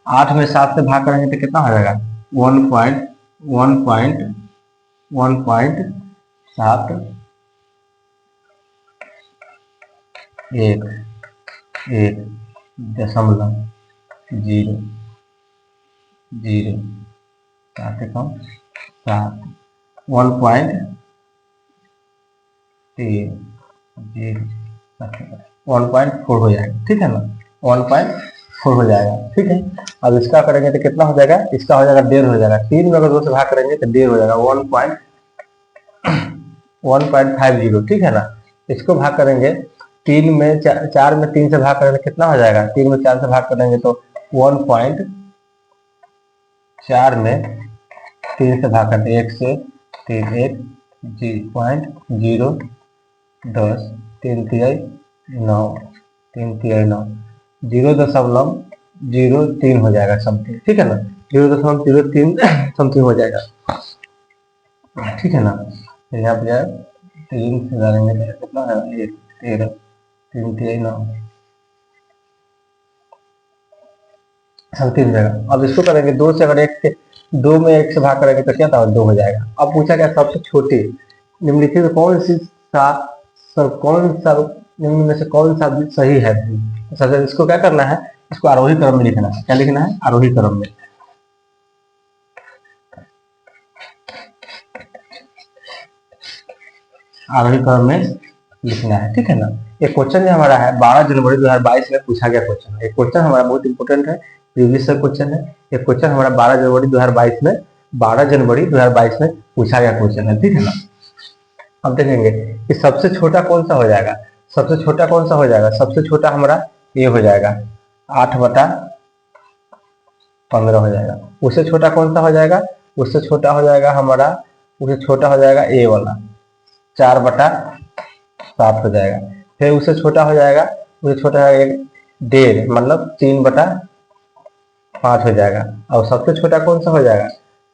8 में 7 से भाग करेंगे तो कितना हो जाएगा 1.7, 1.0, 7, 1.0, 1.4 हो जाएगा, ठीक है ना, 1.4 हो जाएगा, ठीक है। अब इसका करेंगे तो कितना हो जाएगा, इसका हो जाएगा 1.5 हो जाएगा, 3 में अगर 2 से भाग करेंगे तो 1.5 हो जाएगा, 1.50, ठीक है ना। इसको भाग करेंगे 3 में 4 में 3 से भाग करेंगे कितना हो जाएगा, 3 में 4 से भाग करेंगे तो 1.4 में 3 से भाग करते 1 से 3 1 0.0 10 3 तिहाई 9 3 तिहाई 9 0.03 हो जाएगा समथिंग, ठीक है ना, 0.03 समथिंग हो जाएगा, ठीक है ना। तो यहाँ पे जाए 3 से डालेंगे तो कितना है 1 13 3 तिहाई 9 समथिंग हो जाएगा। अब इसको करेंगे 2 से, अगर 1 से 2 में 1 से भाग करेंगे तो क्या था 2 हो जाएगा। अब पूछा गया सबसे छोटी निम्नलिखित में कौन सा निम्न में से कौन सा सही है। सबसे इसको क्या करना है, इसको आरोही क्रम में लिखना है। क्या लिखना है, आरोही क्रम में, आरोही क्रम में लिखना है, ठीक है ना। एक क्वेश्चन हमारा है 12 जनवरी 2022 में पूछा गया क्वेश्चन है। एक क्वेश्चन हमारा बहुत इंपॉर्टेंट है, प्रीवियस क्वेश्चन है। एक क्वेश्चन हमारा 12 जनवरी 2022 में पूछा गया क्वेश्चन है, ठीक है ना। अब देखेंगे कि सबसे छोटा कौन सा हो जाएगा, सबसे छोटा कौन सा हो जाएगा, सबसे छोटा हमारा ये हो जाएगा 8/15 हो जाएगा। उससे छोटा कौन सा हो जाएगा, उससे छोटा हो जाएगा हमारा, उससे छोटा हो जाएगा ए वाला 4/7 हो जाएगा। फिर उससे छोटा हो जाएगा, उससे छोटा है 1.5 मतलब 3/5 हो जाएगा। और सबसे छोटा कौन सा हो जाएगा,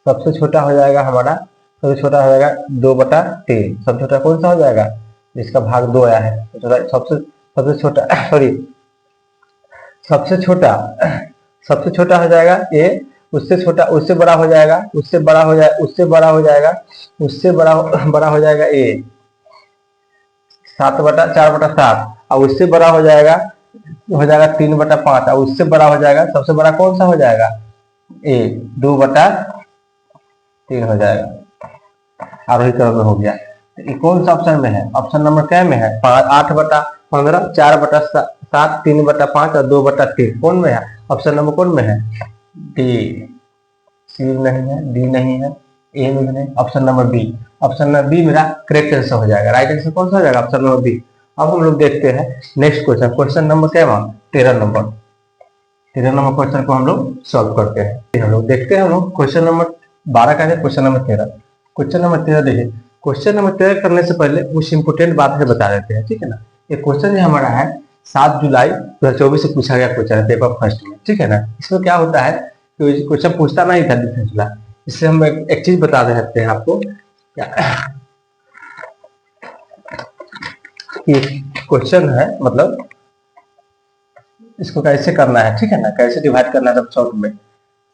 सबसे छोटा हो जाएगा हमारा, सबसे छोटा हो जाएगा 2/3। सबसे छोटा कौन सा हो जाएगा, इसका भाग 2 आया है, सबसे छोटा सॉरी सबसे छोटा हो जाएगा ए, उससे छोटा, उससे बड़ा हो जाएगा, उससे बड़ा हो जाएगा, उससे बड़ा हो जाएगा, उससे बड़ा हो जाएगा ए 4/7, और उससे बड़ा हो जाएगा 3/5, और उससे बड़ा हो जाएगा, सबसे बड़ा कौन सा हो जाएगा ए 2/3 हो जाएगा। आरोही क्रम में हो गया। ये कौन सा ऑप्शन में है, ऑप्शन नंबर क्या में है, 8/15 4/7 3/5 और 2/3 कौन में है, ऑप्शन नंबर कौन में है, डी। सी नहीं है, डी नहीं है, ए में नहीं, option number B. Option number B मेरा करेक्ट आंसर हो जाएगा। राइट आंसर कौन सा हो जाएगा, ऑप्शन नंबर बी। अब हम लोग देखते हैं नेक्स्ट क्वेश्चन, क्वेश्चन नंबर क्या है 13 नंबर क्वेश्चन को हम लोग सॉल्व करते हैं। हम लोग देखते हैं, हम लोग क्वेश्चन नंबर 12 का है, क्वेश्चन नंबर 13। क्वेश्चन नंबर 13 देखिए, क्वेश्चन नंबर 13 करने से पहले कुछ इंपोर्टेंट बात है बता देते हैं, ठीक है ना। ये क्वेश्चन जो हमारा है 7 जुलाई 2024 से पूछा गया क्वेश्चन है पेपर फर्स्ट में, ठीक है ना। इसमें क्या होता है कि क्वेश्चन पूछता नहीं था डिफेंस वाला, इसलिए हम एक चीज बता देते हैं आपको कि क्वेश्चन है मतलब इसको कैसे करना है, ठीक है ना, कैसे डिवाइड करना है शॉर्ट में।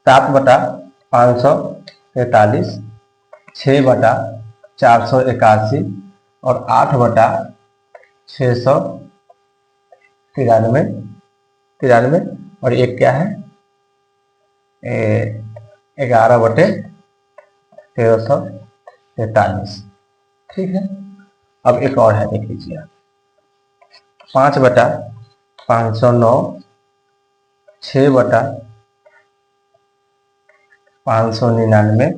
7/543, 6/481 और 8/693 और एक क्या है 11/1343, ठीक है। अब एक और है, देख लीजिए 5/509, 6/599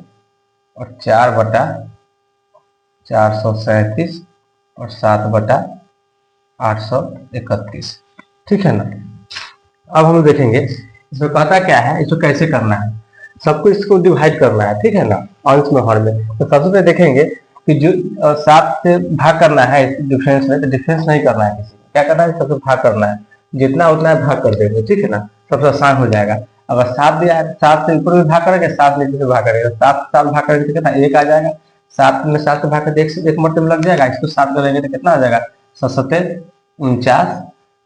और 4/437 और 7/831, ठीक है ना। अब हम देखेंगे इसमें कहता क्या है, इसको कैसे करना है, सबको इसको डिवाइड करना है, ठीक है ना, अंश में हर में। तो सबसे पहले देखेंगे कि जो 7 से भाग करना है डिफरेंस में, तो डिफरेंस नहीं करना है, किसी को क्या करना है, सबसे भाग करना है, जितना उतना है भाग कर देंगे, ठीक है ना, सबसे आसान हो जाएगा। अगर 7 दिया है 7 से ऊपर भी भाग करेंगे, 7 नीचे से भाग करेंगे, 7 से 7 भाग करेंगे तो कितना 1 आ जाएगा, 7 में 7 से भाग कर एक मतलब लग जाएगा, इसको 7 करेंगे तो कितना आ जाएगा 7 49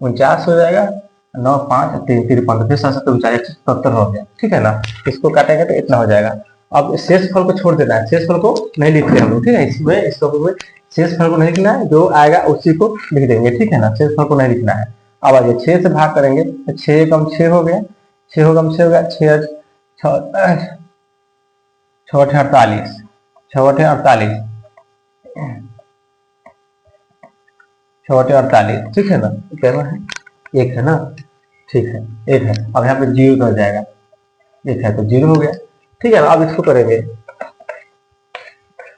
49 हो जाएगा, 9 5 3 53 फिर 7 49 177 हो गया, ठीक है ना। इसको काटेंगे तो इतना हो जाएगा। अब शेष फल को छोड़ देना है, शेष फल को नहीं लिखते हम लोग, ठीक है, इसमें इस टॉपिक में शेष फल को नहीं लिखना है, जो आएगा उसी को लिख देंगे, ठीक है ना, शेष फल को नहीं लिखना है। अब आइए 6 से भाग करेंगे तो 6 कम 6 हो गया, 6 हो कम 6 हो गया, 6 6 48 6 48 6 48, ठीक है ना, क्या है, एक है ना, ठीक है, एक है। अब यहाँ पे 0 हो जाएगा, एक है तो 0 हो गया, ठीक है। अब इसको करेंगे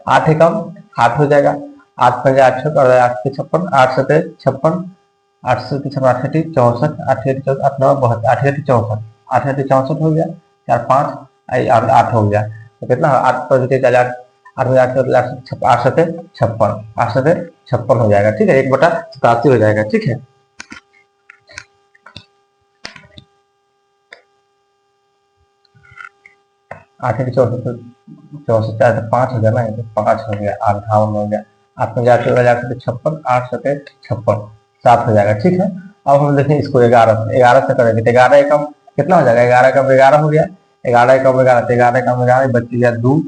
8 है कम 8 हो जाएगा, 8 पंजे 8 और 8 के 56, 8 सते 56, 8 से 56, 8 64, 8 64, 8 9 बहुत 8 64, 8 64 हो गया, 4 5 और 8 हो गया, तो कितना 8 पर 8 8 8 सते 56, 8 सते 56 हो जाएगा, ठीक है, 1/87 हो जाएगा, ठीक है। आठ एक 64, 64 5 हो गया ना, तो 5 हो गया, 58 हो गया, 8 में 8 56, 8 सते 56, 7 हो जाएगा, ठीक है। अब हम देखें इसको 11 से करेंगे तो 11 एकम कितना हो जाएगा, 11 एकम 11 हो गया, 11 एकम 11 तो 11 एकम 11 बच गया 2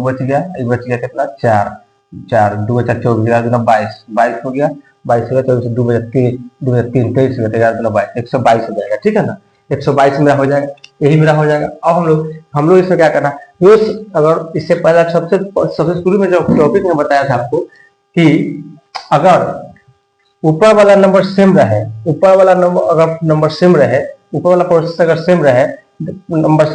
बच गया, ये बच गया कितना 4 4 2 बचा 24, 11 दूना 22 22 हो गया, 22 हो गया, 24 2 बचा 3 2 बचा 3 23 हो गया, 11 दूना 22 122 हो जाएगा, ठीक है ना, 122 मेरा हो जाएगा, यही मेरा हो जाएगा। अब हम लोग इसमें क्या करना, जो अगर इससे पहले सबसे शुरू में जो टॉपिक में बताया था आपको कि अगर ऊपर वाला नंबर सेम रहे, ऊपर वाला नंबर अगर नंबर सेम रहे, ऊपर वाला प्रोसेस अगर सेम रहे, नंबर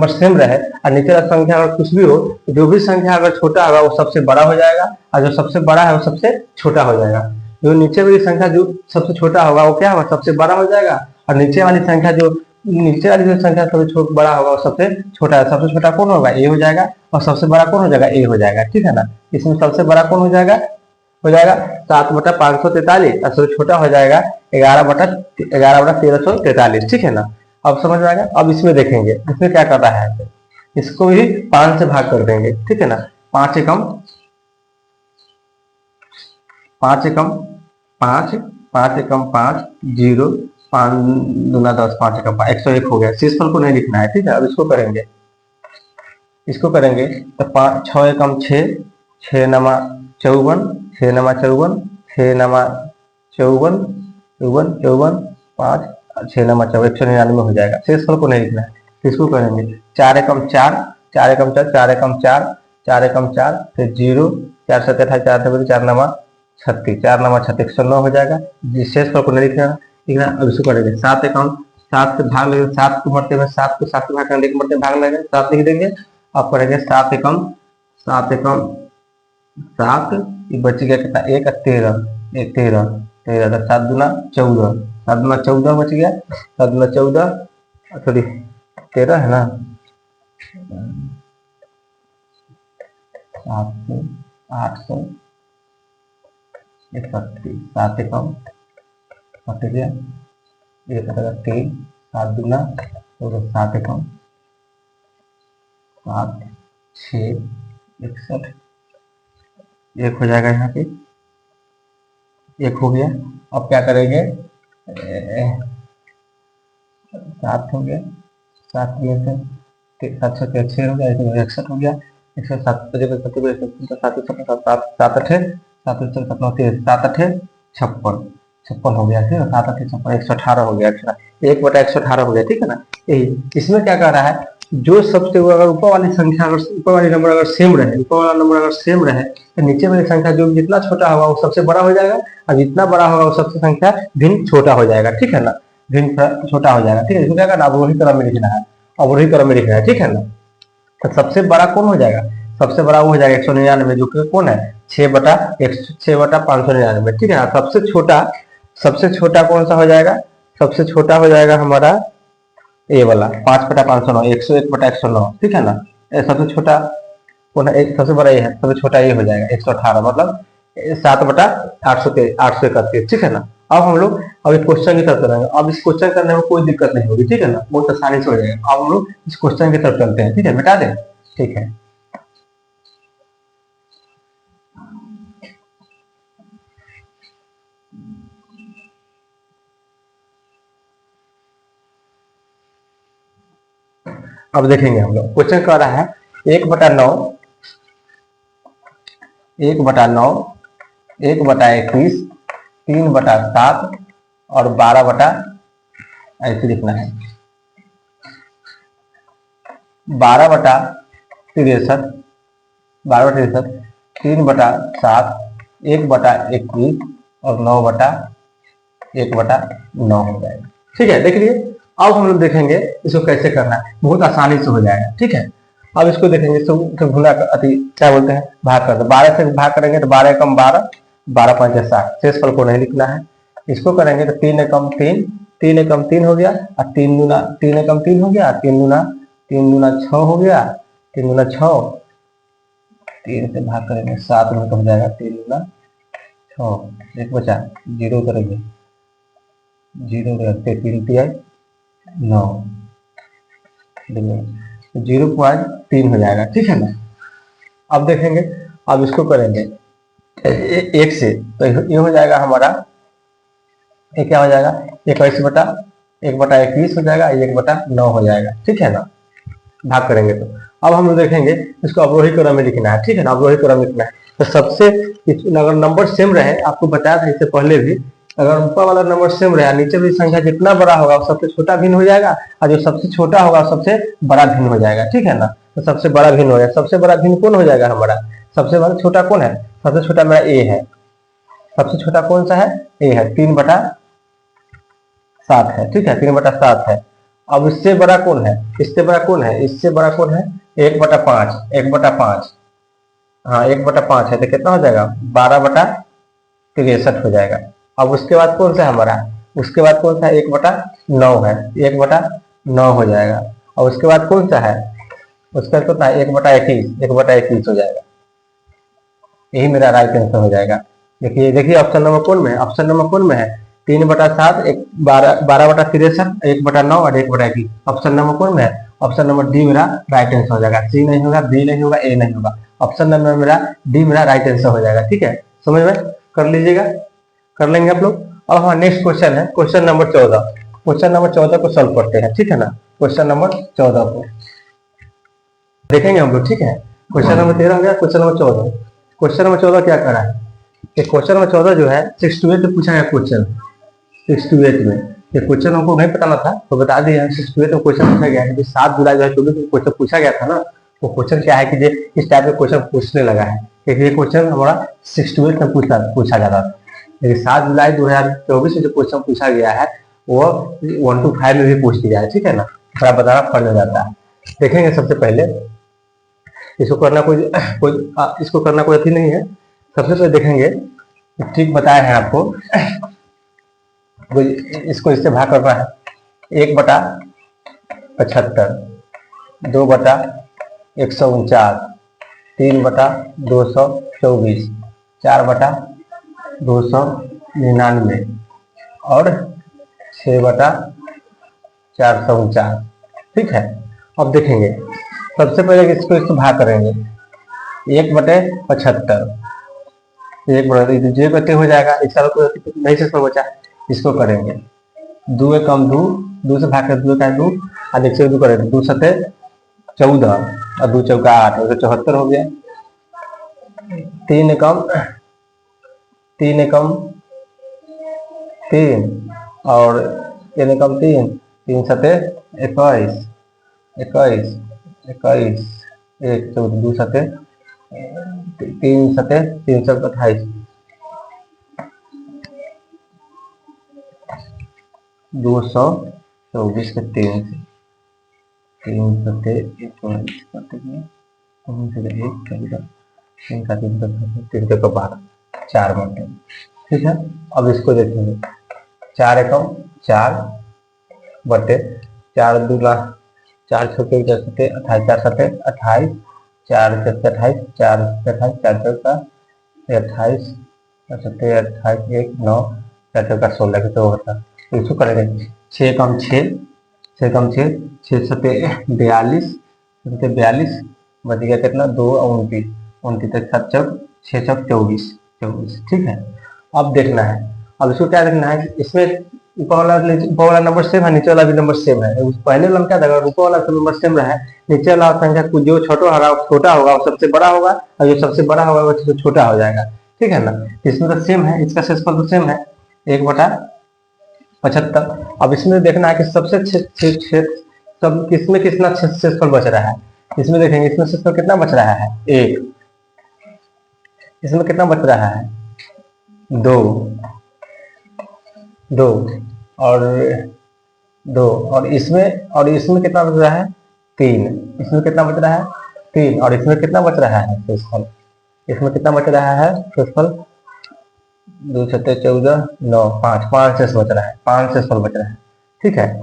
सेम रहे और नीचे वाला संख्या अगर कुछ भी हो, तो जो भी संख्या अगर छोटा होगा वो सबसे बड़ा हो जाएगा, और जो सबसे बड़ा है वो सबसे छोटा हो जाएगा। जो नीचे वाली संख्या जो सबसे छोटा होगा वो क्या होगा, सबसे बड़ा हो जाएगा, और नीचे वाली संख्या जो सबसे बड़ा होगा वो सबसे छोटा है। सबसे छोटा कौन होगा, ए हो जाएगा, और सबसे बड़ा कौन हो जाएगा, ए हो जाएगा, ठीक है ना। इसमें सबसे बड़ा कौन हो जाएगा 7/543, और सबसे छोटा हो जाएगा 11/1343, ठीक है ना। अब समझ में आ गया। अब इसमें देखेंगे इसमें क्या कर रहा है, इसको भी 5 से भाग कर देंगे, ठीक है ना। 5 एकम 5 एकम 5 5 एकम 5 0 5 दूना 10 5 एकम 5 101 हो गया। शेषफल को नहीं लिखना है, ठीक है। अब इसको करेंगे तो 6 एकम 6 6 नमा 54 6 नमा 54 6 नमा 54 54 54 5 6 नमा 54 199 हो जाएगा। शेषफल को नहीं लिखना है। इसको करेंगे 4 एकम 4 4 एकम 4 4 एकम 4 4 एकम 4 फिर 0 4 7 28 4 4 नमा 36 4 नमा 36 109 हो जाएगा। शेषफल को नहीं लिखना है। अब इसको करेंगे 7 एकम 7 से भाग लेंगे, 7 को मरते में 7 को 7 से भाग करने के मरते भाग लेंगे 7 लिख देंगे। अब करेंगे 7 एकम 7 ये बच गया कितना 1 13 1 13 13 7 दूना 14 7 दूना 14 बच गया 7 दूना 14 सॉरी 13 है ना 7 8 से 130 7 एकम कट गया 1 7 दूना 7 एकम 7 6 61 1 हो जाएगा, यहाँ पे 1 हो गया। अब क्या करेंगे 7 हो गया 7 7 7 6 हो गया 61 हो गया 107 56 हो गया, ठीक है 7 8 56 118 हो गया, 1/118 हो गया, ठीक है ना। यही इसमें क्या कर रहा है, जो सबसे अगर ऊपर वाली संख्या अगर ऊपर वाली नंबर अगर सेम रहे, ऊपर वाला नंबर अगर सेम रहे तो नीचे वाली संख्या जो जितना छोटा होगा वो सबसे बड़ा हो जाएगा, और जितना बड़ा होगा वो सबसे संख्या भिन्न छोटा हो जाएगा, ठीक है ना। भिन्न छोटा हो जाएगा, ठीक है। इसको क्या करना अब वही क्रम में लिखना है, अब वही क्रम में लिखना है, ठीक है ना। तो सबसे बड़ा कौन हो जाएगा, सबसे बड़ा वो हो जाएगा 199 जो कि कौन है 6/599, ठीक है ना। सबसे छोटा कौन सा हो जाएगा, सबसे छोटा हो जाएगा हमारा ए वाला 5/509 101/109, ठीक है ना। सबसे छोटा कौन है, सबसे बड़ा ये है, सबसे छोटा ये हो जाएगा 118 मतलब 7/831, ठीक है ना। अब हम लोग अब इस क्वेश्चन की तरफ चलेंगे। अब इस क्वेश्चन करने में कोई दिक्कत नहीं होगी, ठीक है ना, बहुत आसानी से हो जाएगा। अब हम लोग इस क्वेश्चन की तरफ चलते हैं, ठीक है, मिटा दें, ठीक है। अब देखेंगे हम लोग क्वेश्चन कह रहा है 1/9 1/9 1/21 3/7 और 12 ऐसे लिखना है 12/63 3/7 1/21 और 9/1/9 हो जाएगा। ठीक है, देख लिए। अब हम लोग देखेंगे इसको कैसे करना है, बहुत आसानी से हो जाएगा। ठीक है, अब इसको देखेंगे, इसको भुला अति क्या बोलते हैं, भाग कर दो। 12 से भाग करेंगे तो 12 एकम 12, 12 5 60। शेषफल को नहीं लिखना है। इसको करेंगे तो 3 एकम 3, 3 एकम 3 हो गया, और 3 दूना 3 एकम 3 हो गया, 3 दूना 6 हो गया, 3 दूना 6, 3 से भाग करेंगे 7 में हो जाएगा, 3 दूना 6, एक बचा, 0 करेंगे, 0 रखते 3 तिहाई 9, 0.3 हो जाएगा। ठीक है ना। अब देखेंगे, अब इसको करेंगे एक से, तो ये हो जाएगा हमारा, ये क्या हो जाएगा, 21/1/21 हो जाएगा, 1/9 हो जाएगा। ठीक है ना, भाग करेंगे तो। अब हम लोग देखेंगे इसको अवरोही क्रम में लिखना है। ठीक है ना, अवरोही क्रम में लिखना है। तो सबसे, अगर नंबर सेम रहे, आपको बताया था इससे पहले भी, अगर ऊपर वाला नंबर सेम रहे, नीचे वाली संख्या जितना बड़ा होगा वो सबसे छोटा भिन्न हो जाएगा, और जो सबसे छोटा होगा सबसे बड़ा भिन्न हो जाएगा। ठीक है ना, तो सबसे बड़ा भिन्न हो जाएगा। सबसे बड़ा भिन्न कौन हो जाएगा हमारा, सबसे बड़ा छोटा कौन है, सबसे छोटा मेरा ए है। सबसे छोटा कौन सा है, ए है, 3/7 है। ठीक है, 3/7 है। अब इससे बड़ा कौन है, इससे बड़ा कौन है, इससे बड़ा कौन है, 1/5, 1/5, हाँ 1/5 है, तो कितना हो जाएगा, 12/63 हो जाएगा। अब उसके बाद कौन सा है हमारा, उसके बाद कौन सा है, 1/9 है, 1/9 हो जाएगा। और उसके बाद कौन सा है, उसका कितना है, 1/21, 1/21 हो जाएगा। यही मेरा राइट आंसर हो जाएगा। देखिए देखिए, ऑप्शन नंबर कौन में है, ऑप्शन नंबर कौन में है, 3/7, 12/63, 1/9 और 1/21। ऑप्शन नंबर कौन में है, ऑप्शन नंबर डी मेरा राइट आंसर हो जाएगा। सी नहीं होगा, बी नहीं होगा, ए नहीं होगा, ऑप्शन नंबर मेरा डी मेरा राइट आंसर हो जाएगा। ठीक है, समझ में कर लीजिएगा, कर लेंगे आप लोग। अब हमारा नेक्स्ट क्वेश्चन है, क्वेश्चन नंबर 14। क्वेश्चन नंबर 14 को सॉल्व करते हैं। ठीक है ना, क्वेश्चन नंबर 14 को देखेंगे हम लोग। ठीक है, क्वेश्चन नंबर 13 हो गया, क्वेश्चन नंबर 14। क्वेश्चन नंबर 14 क्या करा है, क्वेश्चन नंबर 14 जो है 6 to 8 में पूछा गया क्वेश्चन, 6 to 8 में। ये क्वेश्चन हमको नहीं बताना था तो बता दिया, 6 to 8 में क्वेश्चन पूछा गया है कि 7 जुलाई 2024 में क्वेश्चन पूछा गया था ना। वो क्वेश्चन क्या है कि ये इस टाइप के क्वेश्चन पूछने लगा है, क्योंकि ये क्वेश्चन हमारा 6 to 8 में पूछा जाता था। लेकिन 7 जुलाई 2024 में जो क्वेश्चन पूछा गया है वो 1 to 5 में भी पूछ लिया है। ठीक है ना, थोड़ा बताना फर्ज हो जाता है। देखेंगे सबसे पहले, इसको करना इसको करना कोई अथी नहीं है। सबसे पहले देखेंगे, ठीक बताए हैं आपको, इसको इससे भाग करना है, 1/75, 2/149, 3/224, 4/299 और 6/449। ठीक है, अब देखेंगे सबसे पहले इसको भाग करेंगे, 1/75, 1 गति हो जाएगा, इसका नहीं से बचा, इसको करेंगे 2 एकम 2, 2 से भाग कर 2 का 2, और 1 से 2 करेंगे, 2 7 14 और 2 चौका 8, 74 हो गया। 3 एकम 3 और 3 एकम 3, 3 7 21, 21, 21, 1 14, 2 7 3 7 328, 224 के 3 से 3 7 21 करते हैं, 3 से 1 3 का 3 का 12, 4 घंटे। ठीक है, अब इसको देखेंगे, 4 एकम 4 बटे 4 दूना 4 छोटे 28, 4 7 28, 4 7 28, 4 28, 4 चौका 28, 7 28, 1 9, 4 चौका 16 के 74। तो इसको करेंगे 6 एकम 6, 6 एकम 6, 6 7 42, 42 बच गया कितना, 2 29, 29 तक 7 चौक 6 चौक 24, 24। ठीक है, अब देखना है, अब इसको क्या देखना है, इसमें ऊपर वाला नंबर सेम है, नीचे वाला भी नंबर सेम है। पहले वाला क्या था, अगर ऊपर वाला नंबर सेम रहा है, नीचे वाला संख्या जो छोटा होगा वो सबसे बड़ा होगा, और जो सबसे बड़ा होगा वो छोटा हो जाएगा। ठीक है ना, इसमें तो सेम है, इसका शेषफल तो सेम है, 1/75। अब इसमें देखना है कि सबसे सब किसमें कितना शेषफल बच रहा है। इसमें देखेंगे, इसमें शेषफल कितना बच रहा है, 1। इसमें कितना बच रहा है, दो, दो और दो, और इसमें कितना बच रहा है? तीन। इसमें कितना बच रहा है? तीन। और इसमें कितना बच रहा है शेषफल? इसमें कितना बच रहा है शेषफल? 2 छठे 14, 9, 5, 5 शेष बच रहा है, 5 शेषफल बच रहा है। ठीक है,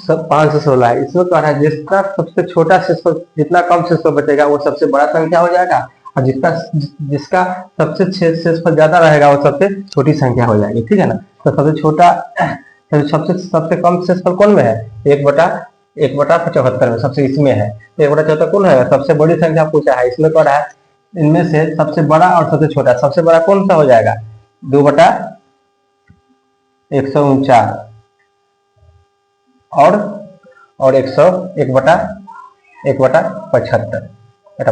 सब 5 से 16 है। इसमें कह रहा है जिसका सबसे छोटा शेषफल, जितना कम शेषफल बचेगा वो सबसे बड़ा संख्या हो जाएगा, और जिसका सबसे शेषफल ज्यादा रहेगा वो सबसे छोटी संख्या हो जाएगी। ठीक है ना? तो सबसे छोटा, सबसे कम शेषफल कौन में है? 1/74 में, सबसे इसमें है। 1/74 कौन है? सबसे बड़ी संख्या पूछा है। इसमें कह रहा है इनमें से सबसे बड़ा और सबसे छोटा, सबसे बड़ा कौन सा हो जाएगा? 2/149 और 1/75।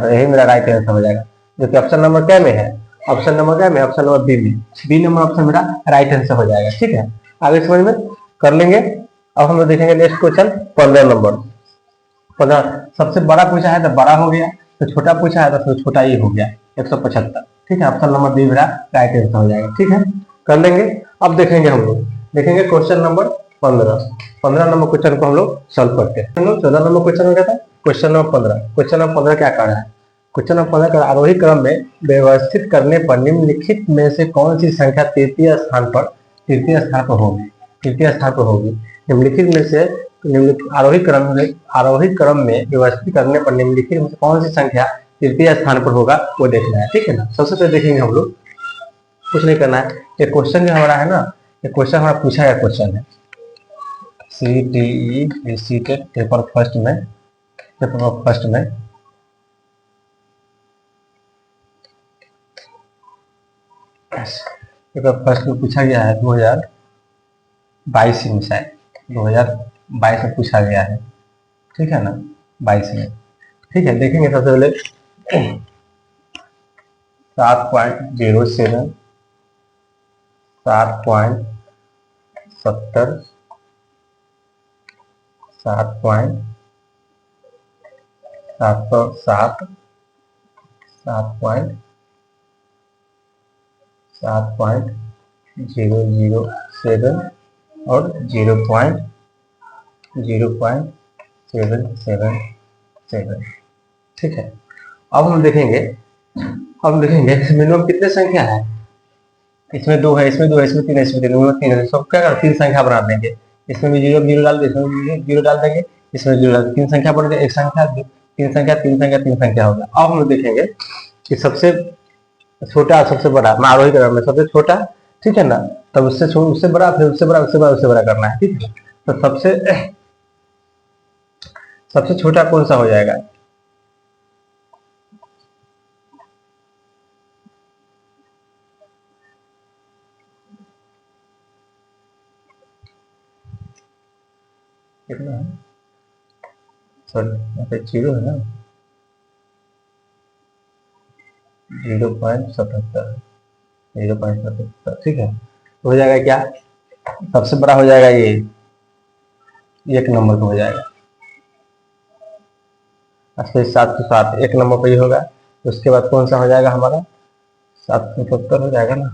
यही मेरा राइट आंसर हो जाएगा, जो कि ऑप्शन नंबर क्या में है? ऑप्शन नंबर क्या में? ऑप्शन नंबर बी में। बी नंबर ऑप्शन मेरा राइट आंसर हो जाएगा। ठीक है, आगे समझ में कर लेंगे। अब हम लोग देखेंगे नेक्स्ट क्वेश्चन 15 नंबर। 15 सबसे बड़ा पूछा है तो बड़ा हो गया, तो छोटा पूछा है तो सबसे छोटा ही हो गया, 175। ठीक है, ऑप्शन नंबर बी मेरा राइट आंसर हो जाएगा। ठीक है, कर लेंगे। अब देखेंगे हम लोग, देखेंगे क्वेश्चन नंबर 15। 15 नंबर क्वेश्चन को हम लोग सॉल्व करते हैं। हम लोग 14 नंबर क्वेश्चन हो गया था, क्वेश्चन नंबर 15। क्वेश्चन नंबर 15 क्या कर रहा है? क्वेश्चन नंबर 15 का आरोही क्रम में व्यवस्थित करने पर निम्नलिखित में से कौन सी संख्या तृतीय स्थान पर होगी? तृतीय स्थान पर होगी। निम्नलिखित में से आरोही क्रम में व्यवस्थित करने पर निम्नलिखित में से कौन सी संख्या तृतीय स्थान पर होगा, वो देखना है। ठीक है ना? सबसे पहले देखेंगे हम लोग, कुछ नहीं करना है। ये क्वेश्चन जो हमारा है ना, ये क्वेश्चन हमारा पूछा गया क्वेश्चन है CTE सीटेड पेपर फर्स्ट में, पेपर फर्स्ट में पूछा गया है 2022 में, शायद 2022 में पूछा गया है। ठीक है ना? 22 में। ठीक है, देखेंगे सबसे पहले 7.07, 7.70, 7.707, 7.007 और 0.0777। ठीक है, अब हम देखेंगे मिनिमम कितने संख्या है? इसमें 2 है, इसमें 2 है, इसमें 3 है, इसमें 3 है, 3 है। सब क्या कर 3 संख्या बना देंगे। इसमें भी 0 0 डाल देंगे, इसमें भी 0 डाल देंगे, इसमें 0 डाल, 3 संख्या बन गया, एक संख्या, 3 संख्या, 3 संख्या, 3 संख्या हो गया। अब हम देखेंगे कि सबसे छोटा और सबसे बड़ा, मैं आरोही क्रम में सबसे छोटा, ठीक है ना, तब उससे बड़ा, फिर उससे बड़ा, उससे बड़ा, उससे बड़ा करना है। ठीक है, तो सबसे छोटा कौन सा हो जाएगा? कितना है? सॉरी, यहाँ पे 0 है ना, 0.77, 0.77। ठीक है, तो हो जाएगा क्या? सबसे बड़ा हो जाएगा ये 1 नंबर का हो जाएगा, फिर 707 1 नंबर पर ही होगा। उसके बाद कौन सा हो जाएगा हमारा? 770 हो जाएगा ना,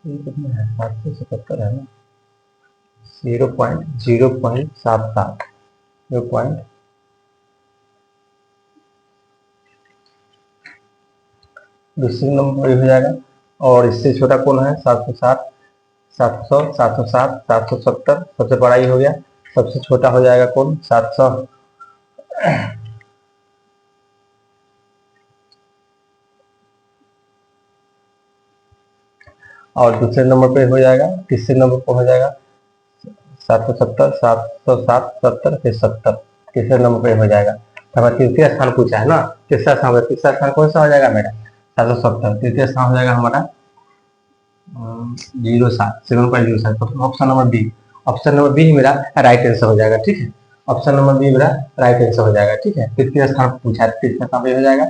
ये कितना है? 777 है ना, 0.0.77, 0. दूसरे नंबर पर हो जाएगा। और इससे छोटा कौन है? 707, 770, सबसे बड़ा ही हो गया। सबसे छोटा हो जाएगा कौन? 700। और दूसरे नंबर पे हो जाएगा, तीसरे नंबर पर हो जाएगा 770, 707, 70, फिर 70, तीसरे नंबर पे हो जाएगा। तो हमारा तृतीय स्थान पूछा है ना, तीसरा स्थान कौन सा हो जाएगा मेरा? 770। तृतीय स्थान हो जाएगा हमारा 07, 7.07। Option number B, option number B मेरा राइट आंसर हो जाएगा। ठीक है, ऑप्शन नंबर बी मेरा राइट आंसर हो जाएगा। ठीक है, तृतीय स्थान पूछा है, तृतीय स्थान पे हो जाएगा।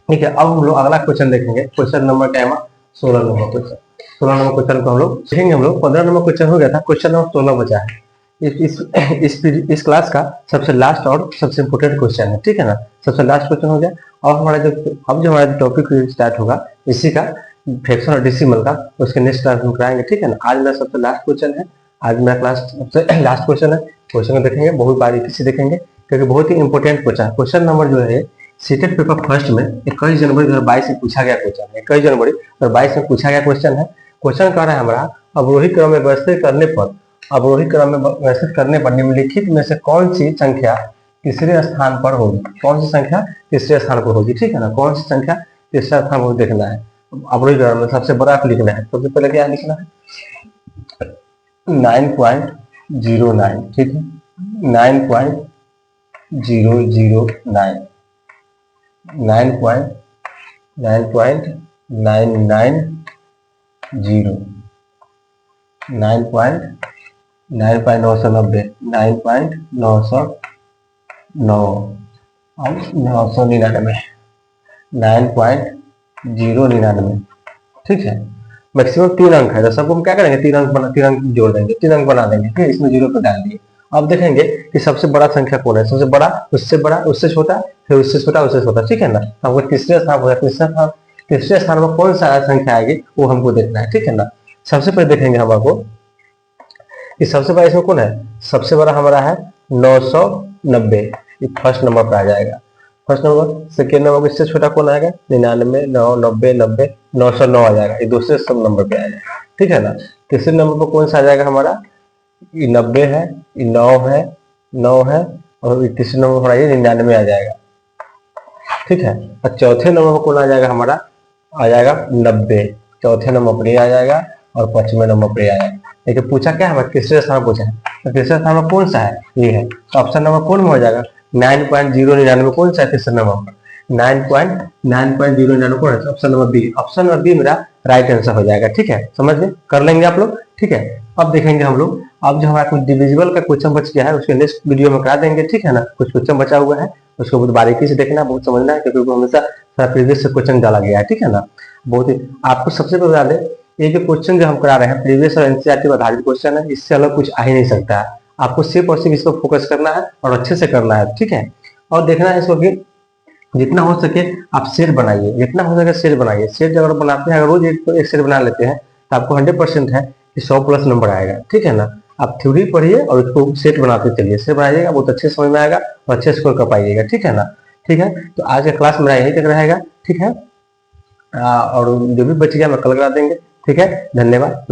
ठीक है, अब हम लोग अगला क्वेश्चन देखेंगे। क्वेश्चन नंबर क्या है? 16 नंबर क्वेश्चन। 16 नंबर क्वेश्चन को हम लोग देखेंगे। हम लोग 15 नंबर क्वेश्चन हो गया था, क्वेश्चन नंबर 16 बचा है। इस क्लास का सबसे लास्ट और सबसे इम्पोर्टेंट क्वेश्चन है, ठीक है ना। सबसे लास्ट क्वेश्चन हो गया। और हमारा जो टॉपिक स्टार्ट होगा इसी का फ्रैक्शन और डेसिमल का, उसके नेक्स्ट क्लास में कराएंगे, ठीक है ना। आज मेरा सबसे लास्ट क्वेश्चन है, आज मेरा क्लास सबसे लास्ट क्वेश्चन है। क्वेश्चन को देखेंगे, बहुत बारीकी से देखेंगे क्योंकि बहुत ही इंपॉर्टेंट क्वेश्चन है। क्वेश्चन नंबर जो है सीटेट पेपर फर्स्ट में 21 जनवरी 2022 में पूछा गया क्वेश्चन है। 21 जनवरी 2022 में पूछा गया क्वेश्चन है। क्वेश्चन कह रहा है हमारा, अवरोही क्रम में व्यवस्थित करने पर निम्नलिखित में से कौन सी संख्या तीसरे स्थान पर होगी। कौन सी संख्या तीसरे स्थान पर होगी, ठीक है ना। कौन सी संख्या तीसरा स्थान पर देखना है। अवरोही क्रम में सबसे बड़ा लिखना है। सबसे पहले क्या लिखना है, 9.09, ठीक है। 9.009 9.990 9.990 और 999 9.099, ठीक है। मैक्सिमम 3 अंक है तो सबको हम क्या करेंगे, 3 अंक जोड़ देंगे, 3 अंक बना देंगे, फिर इसमें 0 पर डाल दिए। अब देखेंगे कि सबसे बड़ा संख्या कौन है। सबसे बड़ा, उससे छोटा, फिर उससे छोटा, ठीक है ना। हमको तीसरे स्थान पर कौन सा संख्या आएगी वो हमको देखना है, ठीक है ना। सबसे पहले देखेंगे हमको कि सबसे बड़ा इसमें कौन है। सबसे बड़ा हमारा है 990, ये फर्स्ट नंबर पर आ जाएगा। First number. सेकेंड नंबर इससे छोटा कौन आएगा, 99, 9, 90, 909 आ जाएगा, ये दूसरे सब नंबर पे आएगा, ठीक है ना। तीसरे नंबर पर कौन सा आ जाएगा हमारा, ये 90 है, ये 9 है और तीसरे नंबर पर 99 आ जाएगा, ठीक है। और चौथे नंबर पर कौन आ जाएगा हमारा, आ जाएगा 90, चौथे नंबर पर ये आ जाएगा और 5वें नंबर पर ये आ जाएगा। लेकिन पूछा क्या है, तीसरे स्थान पूछा है, तो तीसरे स्थान में कौन सा है, ये है। तो ऑप्शन नंबर कौन में हो जाएगा, 9.099 कौन सा है तीसरे नंबर पर, 9.099 कौन है, option number B. Option number B मेरा राइट आंसर हो जाएगा, ठीक है। समझ में कर लेंगे आप लोग, ठीक है। अब देखेंगे हम लोग, अब जो हमारा कुछ डिविजिबल का क्वेश्चन बच गया है उसके नेक्स्ट वीडियो में करा देंगे, ठीक है ना। कुछ क्वेश्चन बचा हुआ है उसको बहुत बारीकी से देखना, बहुत समझना है क्योंकि हमेशा प्रीवियस से क्वेश्चन डाला गया है, ठीक है ना। बहुत ही आपको सबसे पहले बता दें, ये जो क्वेश्चन जो हम करा रहे हैं प्रीवियस और एनसीईआरटी पर आधारित क्वेश्चन है, इससे अलग कुछ आ ही नहीं सकता है। आपको सिर्फ और सिर्फ इस पर फोकस करना है और अच्छे से करना है, ठीक है। और देखना है इसको कि जितना हो सके आप शेर बनाइए, जितना हो सके शेर बनाइए। शेर अगर बनाते हैं, अगर रोज एक शेर बना लेते हैं तो आपको 100% है कि 100+ नंबर आएगा, ठीक है ना। आप थ्योरी पढ़िए और उसको सेट बनाते चलिए, सेट बनाइएगा, बहुत अच्छे समझ में आएगा और अच्छे स्कोर कर पाइएगा, ठीक है ना। ठीक है, तो आज का क्लास मेरा यही तक रहेगा, ठीक है। और जो भी बच गया मैं कल करा देंगे, ठीक है। धन्यवाद।